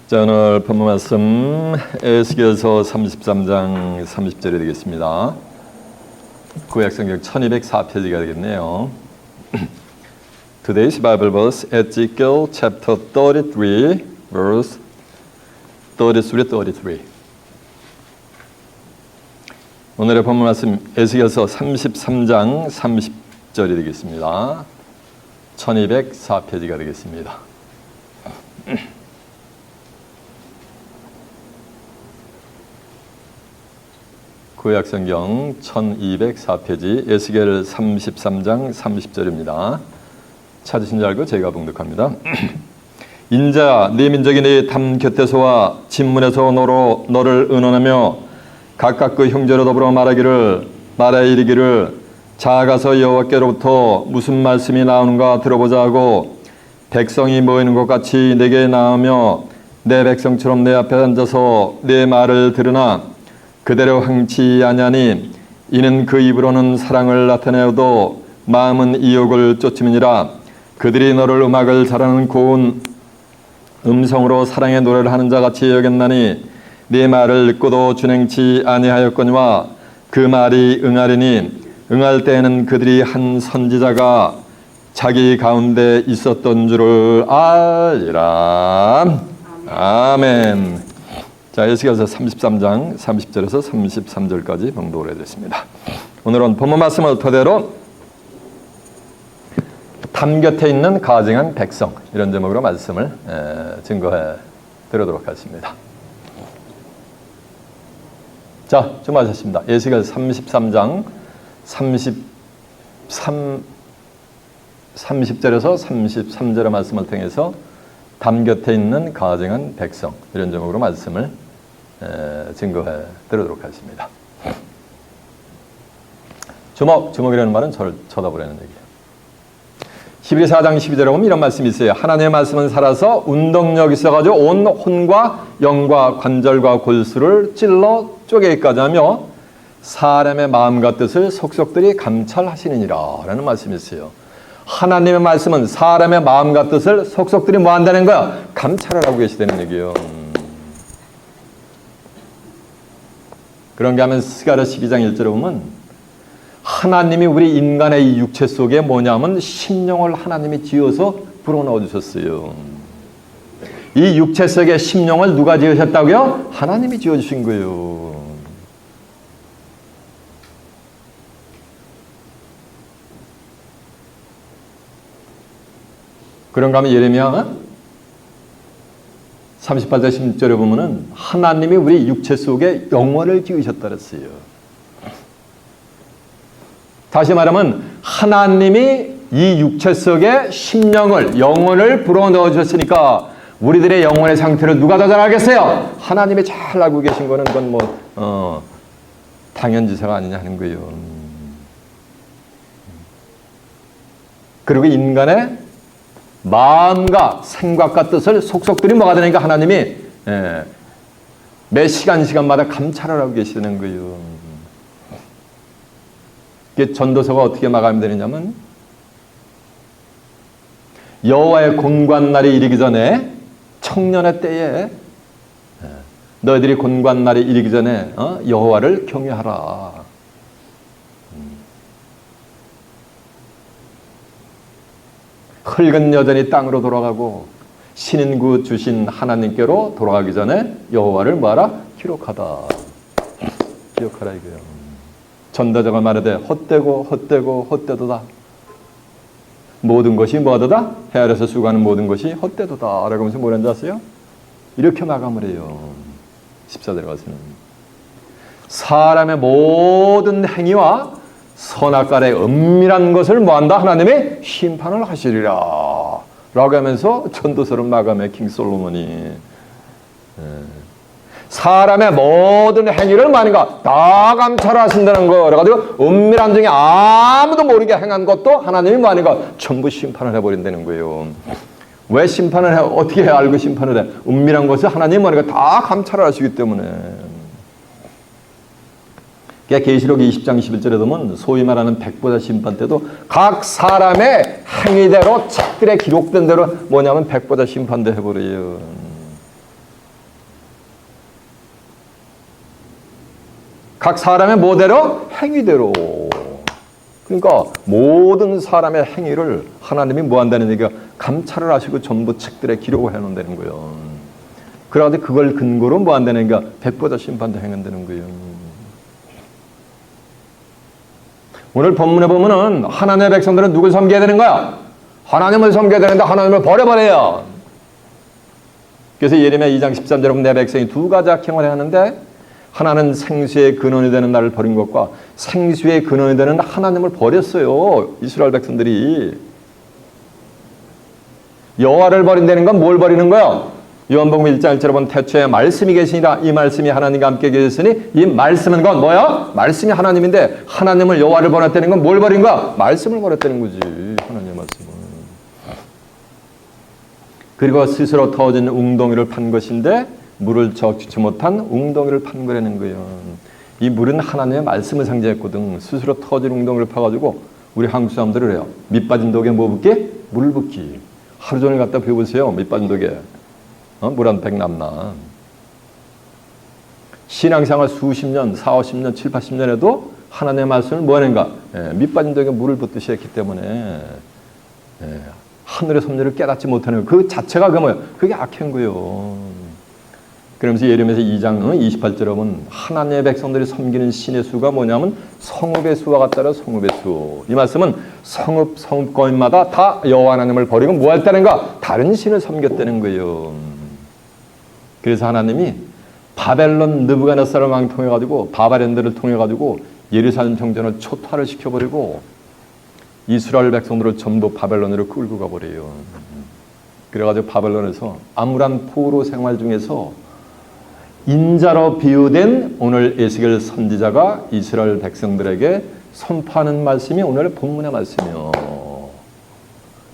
자, 오늘 본문 말씀 에스겔서 33장 30절이 되겠습니다. 구약성경 1204페이지가 되겠네요. Today's Bible verse, Ezekiel chapter 33, verse 33. 오늘의 본문 말씀 에스겔서 33장 30절이 되겠습니다. 1204페이지가 되겠습니다. 구약성경 1204페이지 에스겔 33장 30절입니다. 찾으신 줄 알고 제가 봉독합니다. 인자야, 네 민족이 네 담 곁에서와 진문에서 너를 의논하며 각각 그 형제로 더불어 말하여 이르기를 자아가서 여호와께로부터 무슨 말씀이 나오는가 들어보자 하고 백성이 모이는 것 같이 내게 나오며 내 백성처럼 내 앞에 앉아서 내 말을 들으나 그대로 항치 아니하니 이는 그 입으로는 사랑을 나타내어도 마음은 이욕을 쫓음이니라. 그들이 너를 음악을 잘하는 고운 음성으로 사랑의 노래를 하는 자같이 여겼나니 네 말을 듣고도 준행치 아니하였거니와 그 말이 응하리니 응할 때에는 그들이 한 선지자가 자기 가운데 있었던 줄을 알리라. 아멘. 자, 에스겔서 33장 30절에서 33절까지 봉독을 해드렸습니다. 오늘은 본문 말씀을 토대로 담 곁에 있는 가증한 백성, 이런 제목으로 말씀을 증거해 드리도록 하겠습니다. 자, 준비하셨습니다. 에스겔 33장 30절에서 33절의 말씀을 통해서 담 곁에 있는 가증한 백성, 이런 제목으로 말씀을 증거해 드리도록 하겠습니다. 주목이라는 말은 저를 쳐다보라는 얘기예요. 히브리서 4장 12절에 보면 이런 말씀이 있어요. 하나님의 말씀은 살아서 운동력 있어가지고 온 혼과 영과 관절과 골수를 찔러 쪼개기까지 하며 사람의 마음과 뜻을 속속들이 감찰하시느니라 라는 말씀이 있어요. 하나님의 말씀은 사람의 마음과 뜻을 속속들이 뭐 한다는 거야? 감찰을 하고 계시다는 얘기예요. 그런 게 하면 스가랴 12장 1절에 보면 하나님이 우리 인간의 이 육체 속에 뭐냐면 심령을 하나님이 지어서 불어넣어 주셨어요. 이 육체 속에 심령을 누가 지으셨다고요? 하나님이 지어주신 거예요. 그런가 하면 예레미야 38장 16절에 보면은 하나님이 우리 육체 속에 영혼을 지으셨다 그랬어요. 다시 말하면 하나님이 이 육체 속에 심령을, 영혼을 불어넣어 주셨으니까 우리들의 영혼의 상태를 누가 더 잘 알겠어요? 하나님이 잘 알고 계신 거는 그건 당연지사가 아니냐 하는 거예요. 그리고 인간의 마음과 생각과 뜻을 속속들이 뭐가 되니까 하나님이 매 시간마다 감찰을 하고 계시는 거예요. 이게 전도서가 어떻게 마감이 되느냐면 여호와의 곤관날이 이르기 전에 청년의 때에 너희들이 곤관날이 이르기 전에 여호와를 경외하라. 흙은 여전히 땅으로 돌아가고 신인 구 주신 하나님께로 돌아가기 전에 여호와를 뭐하라? 기록하라 이거예요. 전도자가 말하되 헛되도다. 모든 것이 뭐하도다? 해 아래서 수고하는 모든 것이 헛되도다 라고 하면서 뭐라는지 아세요? 이렇게 마감을 해요. 14절에 가서는 사람의 모든 행위와 선악간의 은밀한 것을 뭐한다? 하나님이 심판을 하시리라 라고 하면서 전도서를 마감해 킹 솔로몬이 사람의 모든 행위를 뭐하는가? 다 감찰하신다는 거 그래가지고 은밀한 중에 아무도 모르게 행한 것도 하나님이 뭐하는가? 전부 심판을 해버린다는 거예요. 왜 심판을 해? 어떻게 알고 심판을 해? 은밀한 것을 하나님이 뭐하는가? 다 감찰을 하시기 때문에. 계시록 20장 11절에 보면 소위 말하는 백보자 심판 때도 각 사람의 행위대로 책들에 기록된 대로 뭐냐면 백보자 심판대 해버려요. 각 사람의 뭐대로? 행위대로. 그러니까 모든 사람의 행위를 하나님이 뭐 한다는 얘기가 감찰을 하시고 전부 책들에 기록을 해놓는다는 거예요. 그러다 그걸 근거로 뭐 한다는 얘기가 백보자 심판도 행한다는 거예요. 오늘 본문에 보면은 하나님의 백성들은 누굴 섬겨야 되는 거야? 하나님을 섬겨야 되는데 하나님을 버려버려요. 그래서 예레미야 2장 13절에 보면 내 백성이 두 가지 악행을 하는데 하나는 생수의 근원이 되는 나를 버린 것과 생수의 근원이 되는 하나님을 버렸어요. 이스라엘 백성들이. 여호와를 버린다는 건 뭘 버리는 거야? 요한복음 1장 1절에 보면 태초에 말씀이 계시니라 이 말씀이 하나님과 함께 계셨으니 이 말씀은 건 뭐야? 말씀이 하나님인데 하나님을 여호와를 버렸다는 건 뭘 버린 거야? 말씀을 버렸다는 거지. 하나님의 말씀을. 그리고 스스로 터진 웅덩이를 판 것인데 물을 적시지 못한 웅덩이를 판 거라는 거예요. 이 물은 하나님의 말씀을 상징했거든. 스스로 터진 웅덩이를 파가지고 우리 한국 사람들을 해요. 밑 빠진 독에 뭐 붓기? 물 붓기. 하루 종일 갖다 배워보세요. 밑 빠진 독에. 물 한 팩 남나. 신앙생활 수십 년, 4, 50년, 7, 80년 해도 하나님의 말씀을 뭐 하는가? 밑 빠진 독에 물을 붓듯이 했기 때문에 하늘의 섭리를 깨닫지 못하는 그 자체가 그 뭐예요? 그게 악한 거예요. 그러면서 예레미야서 2장 28절에 보면 하나님의 백성들이 섬기는 신의 수가 뭐냐면 성읍의 수와 같다라. 성읍의 수. 이 말씀은 성읍 거인마다 다 여호와 하나님을 버리고 뭐 했다는가? 다른 신을 섬겼다는 거예요. 그래서 하나님이 바벨론 느부갓네살 왕 통해 가지고 바벨론들을 통해 가지고 예루살렘 성전을 초토화를 시켜버리고 이스라엘 백성들을 전부 바벨론으로 끌고 가버려요. 그래가지고 바벨론에서 암울한 포로 생활 중에서 인자로 비유된 오늘 에스겔 선지자가 이스라엘 백성들에게 선포하는 말씀이 오늘 본문의 말씀이에요.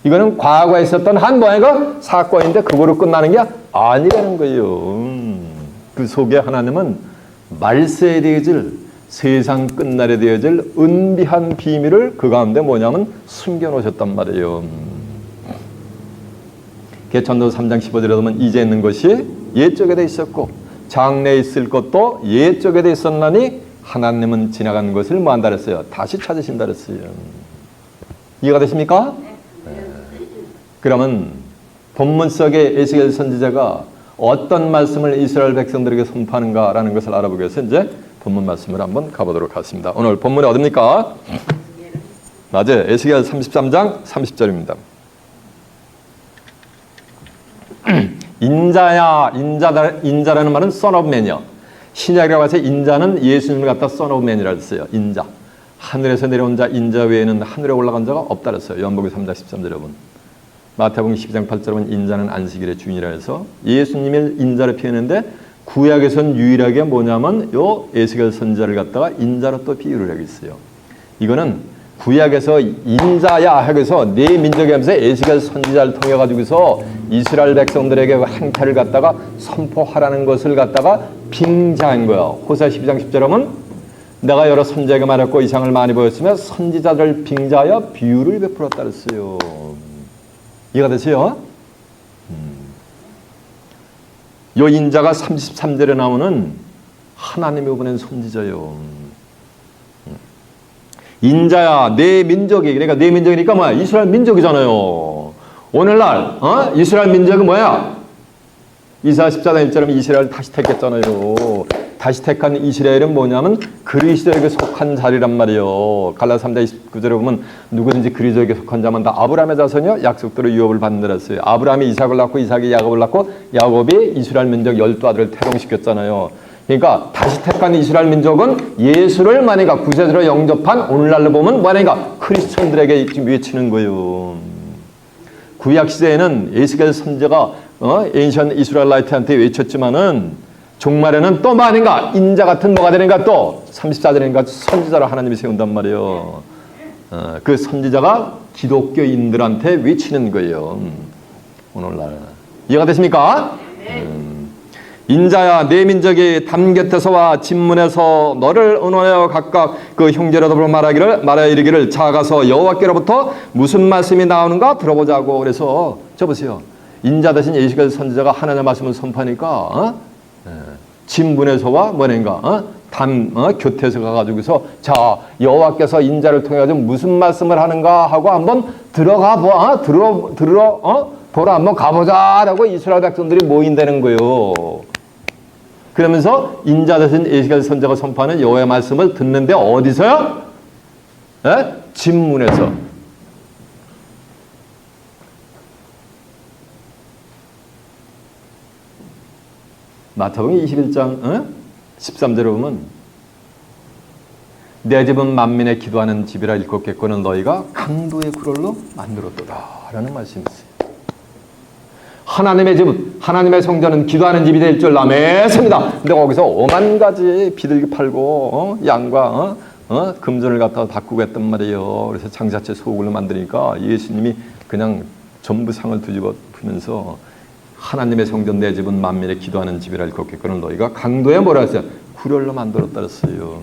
이거는 과거에 있었던 한 번의 사건인데 그거로 끝나는 게 아니라는 거예요. 그 속에 하나님은 말세에 대해질 세상 끝날에 대해질 은비한 비밀을 그 가운데 뭐냐면 숨겨놓으셨단 말이에요. 개천도 3장 15절에 보면 이제 있는 것이 옛적에 돼 있었고 장래에 있을 것도 옛적에 돼 있었나니 하나님은 지나간 것을 뭐 한다 그랬어요? 다시 찾으신다 그랬어요. 이해가 되십니까? 네. 그러면 본문 속에 에스겔 선지자가 어떤 말씀을 이스라엘 백성들에게 선포하는가라는 것을 알아보기 위해서 이제 본문 말씀을 한번 가보도록 하겠습니다. 오늘 본문이 어딥니까? 맞아요. 에스겔 33장 30절입니다. 인자라는 말은 son of man이요. 신약이라고 해서 인자는 예수님을 갖다 son of man이라고 했어요. 인자. 하늘에서 내려온 자 인자 외에는 하늘에 올라간 자가 없다 그랬어요. 요한복음 3장 13절에 보면. 마태복음 12장 8절에 보면 인자는 안식일의 주인이라 해서 예수님을 인자로 표현했는데 구약에서는 유일하게 뭐냐면 요 에스겔 선지자를 갖다가 인자로 또 비유를 하고 있어요. 이거는 구약에서 인자야 하고서 네 민족에 하면서 에스겔 선지자를 통해 가지고서 이스라엘 백성들에게 행태를 갖다가 선포하라는 것을 갖다가 빙자한 거예요. 호세아 12장 10절에 보면 내가 여러 선지자에게 말했고 이상을 많이 보였으며 선지자를 빙자하여 비유를 베풀었다 그랬어요. 이해가 되세요? 요 인자가 33절에 나오는 하나님이 보낸 선지자요. 인자야 내 민족이, 그러니까 내 민족이니까 뭐야? 이스라엘 민족이잖아요. 오늘날 이스라엘 민족은 뭐야? 이사야 14장 1절에 이스라엘 다시 택했잖아요. 다시 택한 이스라엘은 뭐냐면 그리스도에게 속한 자리란 말이에요. 갈라디아 3장 29절에 보면 누구든지 그리스도에게 속한 자만 다 아브라함의 자손이요 약속대로 유업을 받는다 그랬어요. 아브라함이 이삭을 낳고 이삭이 야곱을 낳고 야곱이 이스라엘 민족 12아들을 태동시켰잖아요. 그러니까 다시 택한 이스라엘 민족은 예수를 만약에 구세주로 영접한 오늘날로 보면 만약에 크리스천들에게 외치는 거예요. 구약 시대에는 에스겔 선지자가 엔션 이스라엘라이트한테 외쳤지만은 종말에는 또 뭐 아닌가? 인자 같은 뭐가 되는가? 또 34절인가 선지자를 하나님이 세운단 말이에요. 그 선지자가 기독교인들한테 외치는 거예요. 오늘날 이해가 되십니까? 인자야 내 민족이 담 곁에서와 진문에서 너를 의논하여 각각 그 형제로 더불어 말하여 이르기를 자가서 여호와께로부터 무슨 말씀이 나오는가 들어보자고. 그래서 저 보세요. 인자 대신 에스겔 선지자가 하나님의 말씀을 선포하니까 진문에서와 뭐인가 곁에서 가가지고서 자 여호와께서 인자를 통해 가지고 무슨 말씀을 하는가 하고 한번 들어가 보라 한번 가보자라고 이스라엘 백성들이 모인다는 거예요. 그러면서 인자 대신 에스겔 선지자가 선포하는 여호와의 말씀을 듣는데 어디서요? 집문에서. 마태복음 21장 13절에 보면 내 집은 만민의 기도하는 집이라 일컫겠거늘 너희가 강도의 굴얼로 만들었도다 라는 말씀이 있어요. 하나님의 집, 하나님의 성전은 기도하는 집이 될 줄 남했습니다. 근데 거기서 5만 가지 비둘기 팔고 양과 금전을 갖다가 바꾸고 했단 말이에요. 그래서 장자채 소굴로 만드니까 예수님이 그냥 전부 상을 뒤집어 푸면서 하나님의 성전 내 집은 만민의 기도하는 집이라 일컫겠거늘 너희가 강도에 뭐라 했어요? 굴열로 만들었다 했어요.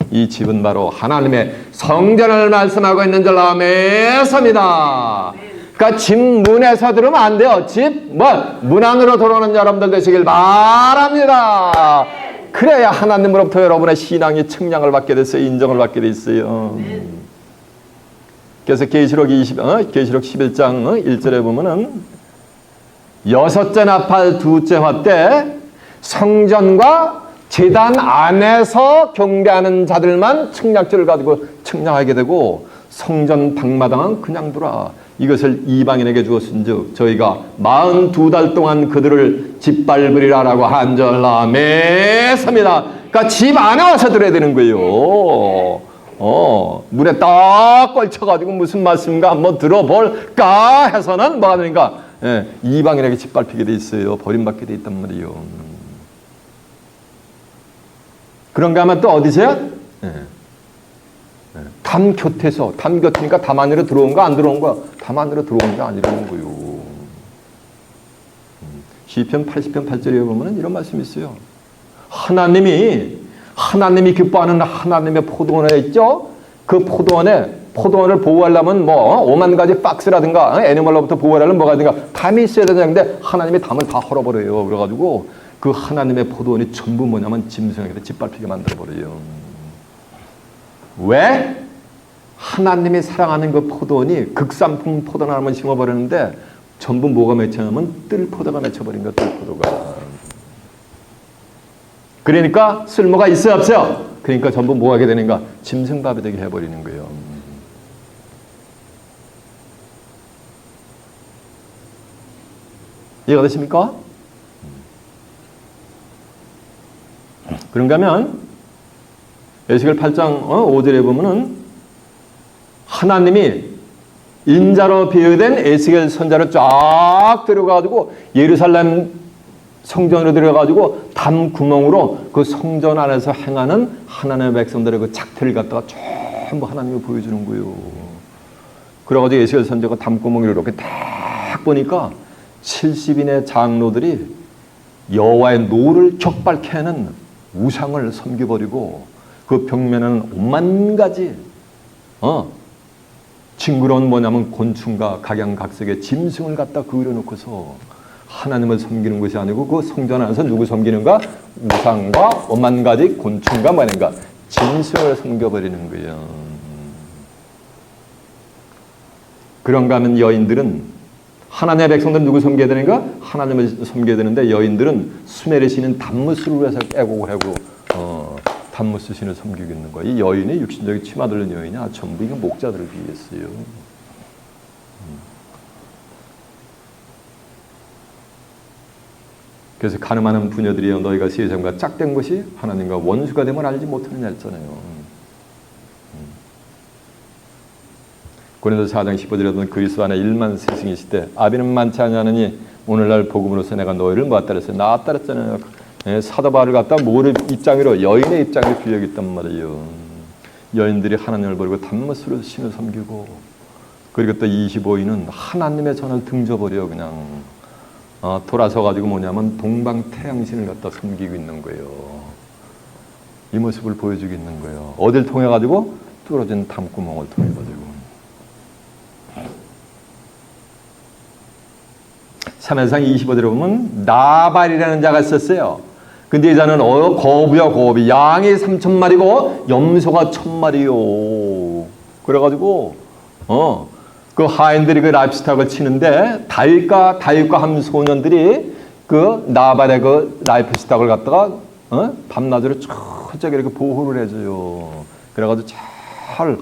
이 집은 바로 하나님의 성전을 말씀하고 있는 줄 아멘입니다. 그러니까 집 문에서 들으면 안 돼요. 문 안으로 들어오는 여러분들 되시길 바랍니다. 그래야 하나님으로부터 여러분의 신앙이 측량을 받게 됐어요. 인정을 받게 돼 있어요. 그래서 계시록 11장 1절에 보면은 여섯째 나팔 두째 화 때 성전과 제단 안에서 경배하는 자들만 측량줄을 가지고 측량하게 되고 성전 방마당은 그냥 두라. 이것을 이방인에게 주었은즉 저희가 42달 동안 그들을 짓밟으리라라고 한절함했습니다. 그러니까 집 안에 와서 들어야 되는 거예요. 문에 딱 걸쳐가지고 무슨 말씀인가 한번 들어볼까 해서는 뭐가 되니까 이방인에게 짓밟히게 돼 있어요. 버림받게 돼 있단 말이에요. 그런가 하면 또 어디서요? 담 곁에서, 담 곁이니까 담 안으로 들어온 거 안 들어온 거야? 담 안으로 들어온 게 아니라는 거예요. 시편 80편 8절에 보면 이런 말씀이 있어요. 하나님이 기뻐하는 하나님의 포도원에 있죠? 그 포도원을 보호하려면 5만 가지 박스라든가 애니멀로부터 보호하려면 뭐가 되는가? 담이 있어야 되는데 하나님이 담을 다 헐어버려요. 그래가지고 그 하나님의 포도원이 전부 뭐냐면 짐승에게 짓밟히게 만들어버려요. 왜? 하나님이 사랑하는 그 포도원이 극산품 포도나 한번 심어버렸는데 전부 뭐가 맺혀냐면 뜰포도가 맺혀버린 거야. 뜰포도가. 그러니까 쓸모가 있어요 없어요? 그러니까 전부 뭐 하게 되는가? 짐승밥이 되게 해버리는 거예요. 이해가 되십니까? 그런가 하면 에스겔 8장 5절에 보면은 하나님이 인자로 비유된 에스겔 선자를 쫙 들어가지고 예루살렘 성전으로 들어가지고 담 구멍으로 그 성전 안에서 행하는 하나님의 백성들의 그 작태를 갖다가 전부 하나님이 보여주는 거예요. 그래가지고 에스겔 선자가 담 구멍으로 이렇게 딱 보니까 70인의 장로들이 여호와의 노를 격발케 하는 우상을 섬겨버리고 그 벽면에는 5만 가지 징그러운 뭐냐면 곤충과 각양각색의 짐승을 갖다 그려놓고서 하나님을 섬기는 것이 아니고 그 성전 안에서 누구 섬기는가? 우상과 5만 가지 곤충과 뭐인가? 짐승을 섬겨버리는 거예요. 그런가 하면 여인들은 하나님의 백성들은 누구 섬겨야 되는가? 하나님을 섬겨야 되는데 여인들은 수메르 신인 담무스를 해서 애곡을 하고 담무스 신을 섬기고 있는 거예요. 이 여인이 육신적인 치마 들린 여인이 전부 이게 목자들을 비했어요. 그래서 가늠하는 부녀들이여 너희가 세상과 짝된 것이 하나님과 원수가 됨을 알지 못하느냐 했잖아요. 고린도서 4장 15절에 보면 그리스도 안에 1만 스승이실 때 아비는 많지 아니하느니 오늘날 복음으로서 내가 너희를 모았다 그랬어요. 낳았다 그랬잖아요. 사도 바울을 갖다 모를 입장으로 여인의 입장에 비여겼단 말이에요. 여인들이 하나님을 버리고 담무스로 신을 섬기고 그리고 또 25인은 하나님의 전을 등져버려 그냥 돌아서 가지고 뭐냐면 동방 태양신을 갖다 섬기고 있는 거예요. 이 모습을 보여주고 있는 거예요. 어딜 통해 가지고 뚫어진 담구멍을 통해 가지고. 사무엘상 25절에 보면 나발이라는 자가 있었어요. 근데 이자는 거부야, 거부. 양이 3,000마리고 염소가 1,000마리요. 그래가지고 그 하인들이 그 라이프스탁을 치는데 다윗과 한 소년들이 그 나발의 그 라이프스탁을 갖다가 밤낮으로 철저하게 이렇게 보호를 해줘요. 그래가지고 잘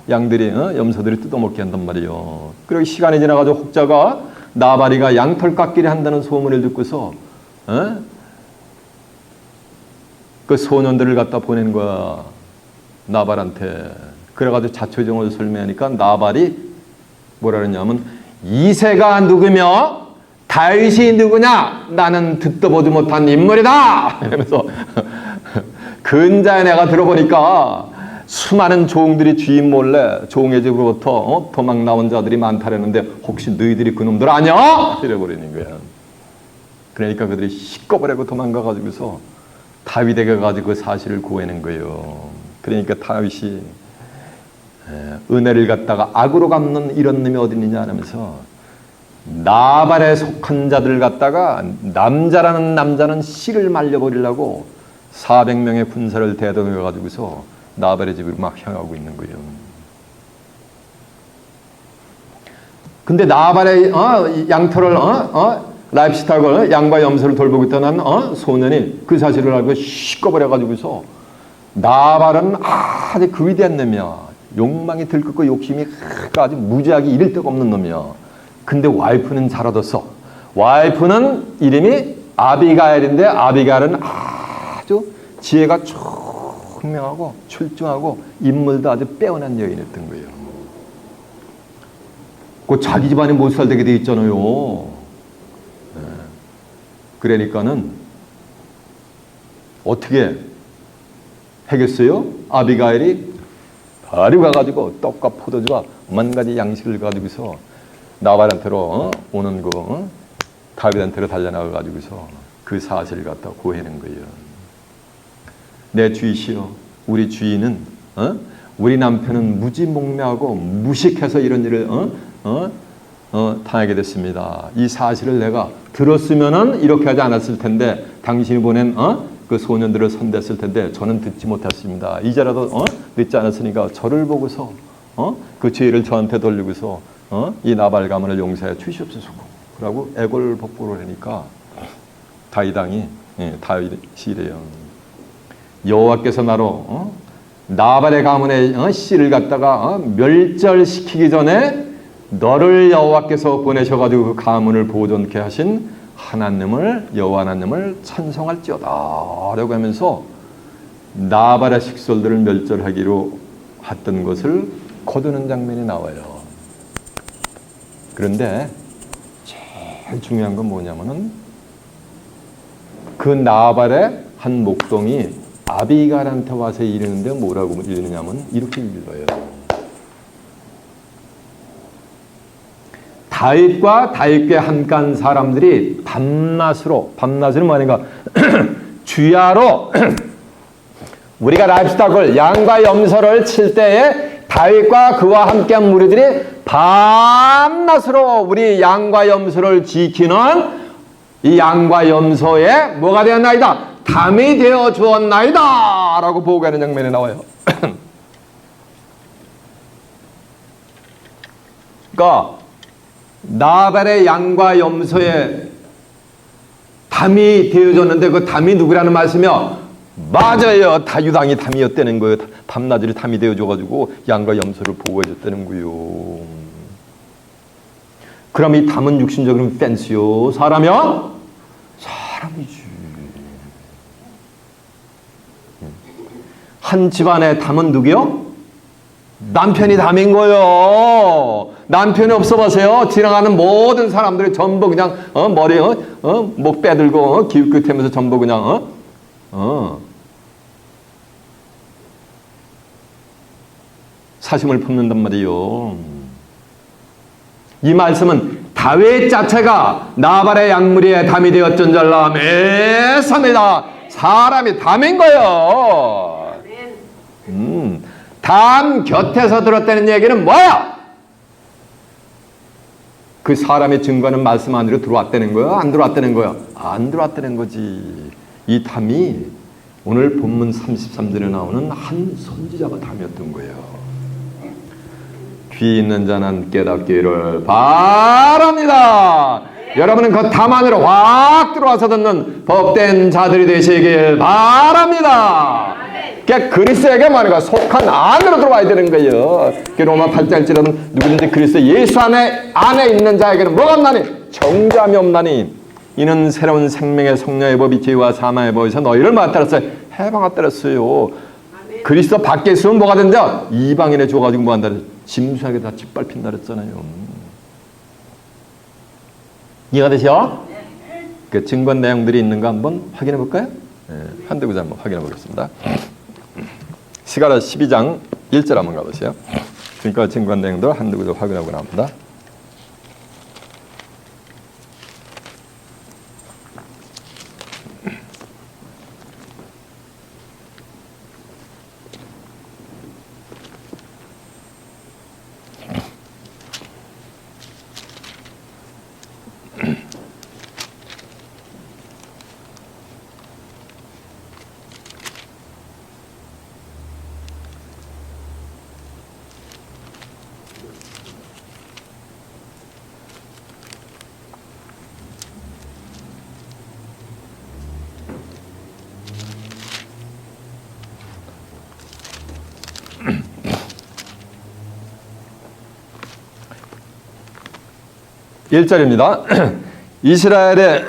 양들이 염소들이 뜯어먹게 한단 말이에요. 그리고 시간이 지나가지고 혹자가 나발이가 양털 깎기를 한다는 소문을 듣고서 그 소년들을 갖다 보낸 거야, 나발한테. 그래가지고 자초지종을 설명하니까 나발이 뭐라 그러냐면, 이새가 누구며 다윗이 누구냐? 나는 듣도 보지 못한 인물이다! 이러면서 근자에 내가 들어보니까 수많은 종들이 주인 몰래 종의 집으로부터 도망 나온 자들이 많다라는데 혹시 너희들이 그놈들 아냐? 이래버리는 거야. 그러니까 그들이 시꺼버리고 도망가가지고서 다윗에게 가지고 그 사실을 고해낸 거예요. 그러니까 다윗이 은혜를 갖다가 악으로 갚는 이런 놈이 어디 있느냐 하면서 나발에 속한 자들 갖다가 남자라는 남자는 씨를 말려버리려고 400명의 군사를 대동해 가지고서 나발의 집으로 막 향하고 있는 거예요. 근데 나발의 양털을 라이프스탁을 양과 염소를 돌보고 있던 소년이 그 사실을 알고 시꺼버려 가지고서 나발은 아주 그 위대한 놈이야. 욕망이 들끓고 욕심이 아주 무지하게 이를 데가 없는 놈이야. 근데 와이프는 잘 얻었어. 와이프는 이름이 아비가일인데 아비가일은 아주 지혜가 총명하고 출중하고 인물도 아주 빼어난 여인이었던 거예요. 그 자기 집안이 못 살게 돼 있잖아요. 그러니까는 어떻게 하겠어요? 아비가일이 바로 가가지고 떡과 포도주와 만 가지 양식을 가지고서 나발한테로 오는 거 다윗한테로 달려나가가지고서 그 사실을 갖다 고해낸 거예요. 내 주이시여, 우리 주인은 우리 남편은 무지몽매하고 무식해서 이런 일을 당하게 됐습니다. 이 사실을 내가 들었으면은 이렇게 하지 않았을 텐데, 당신이 보낸 그 소년들을 선대했을 텐데 저는 듣지 못했습니다. 이제라도 늦지 않았으니까 저를 보고서 그 죄를 저한테 돌리고서 이 나발 가문을 용서해 주시옵소서. 라고 애걸복부를 하니까 다윗이 이래요. 여호와께서 나로 나발의 가문의 씨를 갖다가 멸절시키기 전에 너를 여호와께서 보내셔가지고 그 가문을 보존케 하신 하나님을, 여호와 하나님을 찬송할지어다 라고 하면서 나발의 식솔들을 멸절하기로 했던 것을 거두는 장면이 나와요. 그런데 제일 중요한 건 뭐냐면은 그 나발의 한 목동이 아비갈한테 와서 이르는데 뭐라고 이르느냐면 이렇게 일러요. 다윗과 다윗께 함께한 사람들이 밤낮은 뭐하는가? 주야로 우리가 라이프스탁을 양과 염소를 칠 때에 다윗과 그와 함께한 무리들이 밤낮으로 우리 양과 염소를 지키는 이 양과 염소에 뭐가 되었나이다? 담이 되어 주었나이다 라고 보고하는 장면이 나와요. 그러니까 나발의 양과 염소에 담이 되어졌는데 그 담이 누구라는 말씀이요? 맞아요. 다윗왕이 담이었다는 거예요. 밤낮으로 담이 되어줘가지고 양과 염소를 보호해줬다는 거예요. 그럼 이 담은 육신적으로 펜스요? 사람이요? 사람이지. 한 집안의 담은 누구요? 남편이 담인 거예요. 남편이 없어 보세요. 지나가는 모든 사람들이 전부 그냥 머리에 목 빼들고 기웃기웃하면서 전부 그냥 사심을 품는단 말이에요. 이 말씀은 다윗 자체가 나발의 양무리에 담이 되었전절라 매섭니다. 사람이 담인 거예요. 담 곁에서 들었다는 얘기는 뭐야? 그 사람의 증거는 말씀 안으로 들어왔다는 거야? 안 들어왔다는 거야? 안 들어왔다는 거지. 이 담이 오늘 본문 33절에 나오는 한 선지자가 담이었던 거예요. 귀 있는 자는 깨닫기를 바랍니다. 여러분은 그 담 안으로 확 들어와서 듣는 복된 자들이 되시길 바랍니다. 그리스도에게 말이가 속한 안으로 들어와야 되는 거예요. 로마 8장처럼 누구든지 그리스도 예수 안에 있는 자에게는 뭐가 없나니? 정죄함이 없나니. 이는 새로운 생명의 성령의 법이 죄와 사망의 법에서 너희를 맞들었어요. 해방하더랬어요. 그리스도 밖에 있으면 뭐가 된다? 이방인에 줘가지고 뭐 한다? 짐승에게 다 짓밟힌다 그랬잖아요. 이해가 되시죠? 그 증거 내용들이 있는가 한번 확인해 볼까요? 네, 한두 구절 한번 확인해 보겠습니다. 스가랴 12장 1절 한번 가보세요. 그러니까 증거 내용들 한두 구절 확인하고 나옵니다. (1절입니다) 이스라엘에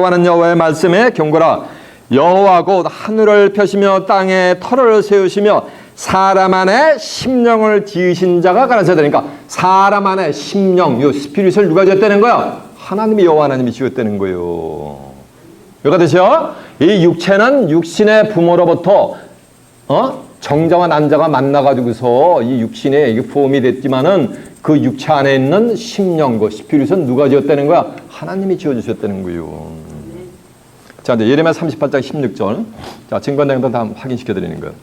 관한 여호와의 말씀에 경고라. 여호와 곧 하늘을 펴시며 땅에 터를 세우시며 사람 안에 심령을 지으신 자가 가라사대. 그러니까 사람 안에 심령, 요 스피릿을 누가 지었다는 거야? 하나님이, 여호와 하나님이 지었다는 거예요. 여기가 되죠? 이 육체는 육신의 부모로부터 정자와 난자가 만나가지고서 이 육신에 이게 포함이 됐지만은 그 육체 안에 있는 심령, 그 스피릿은 누가 지었다는 거야? 하나님이 지어주셨다는 거예요. 자, 이제 예레미야 38장 16절. 자, 증거 내용도 다 확인시켜 드리는 거예요.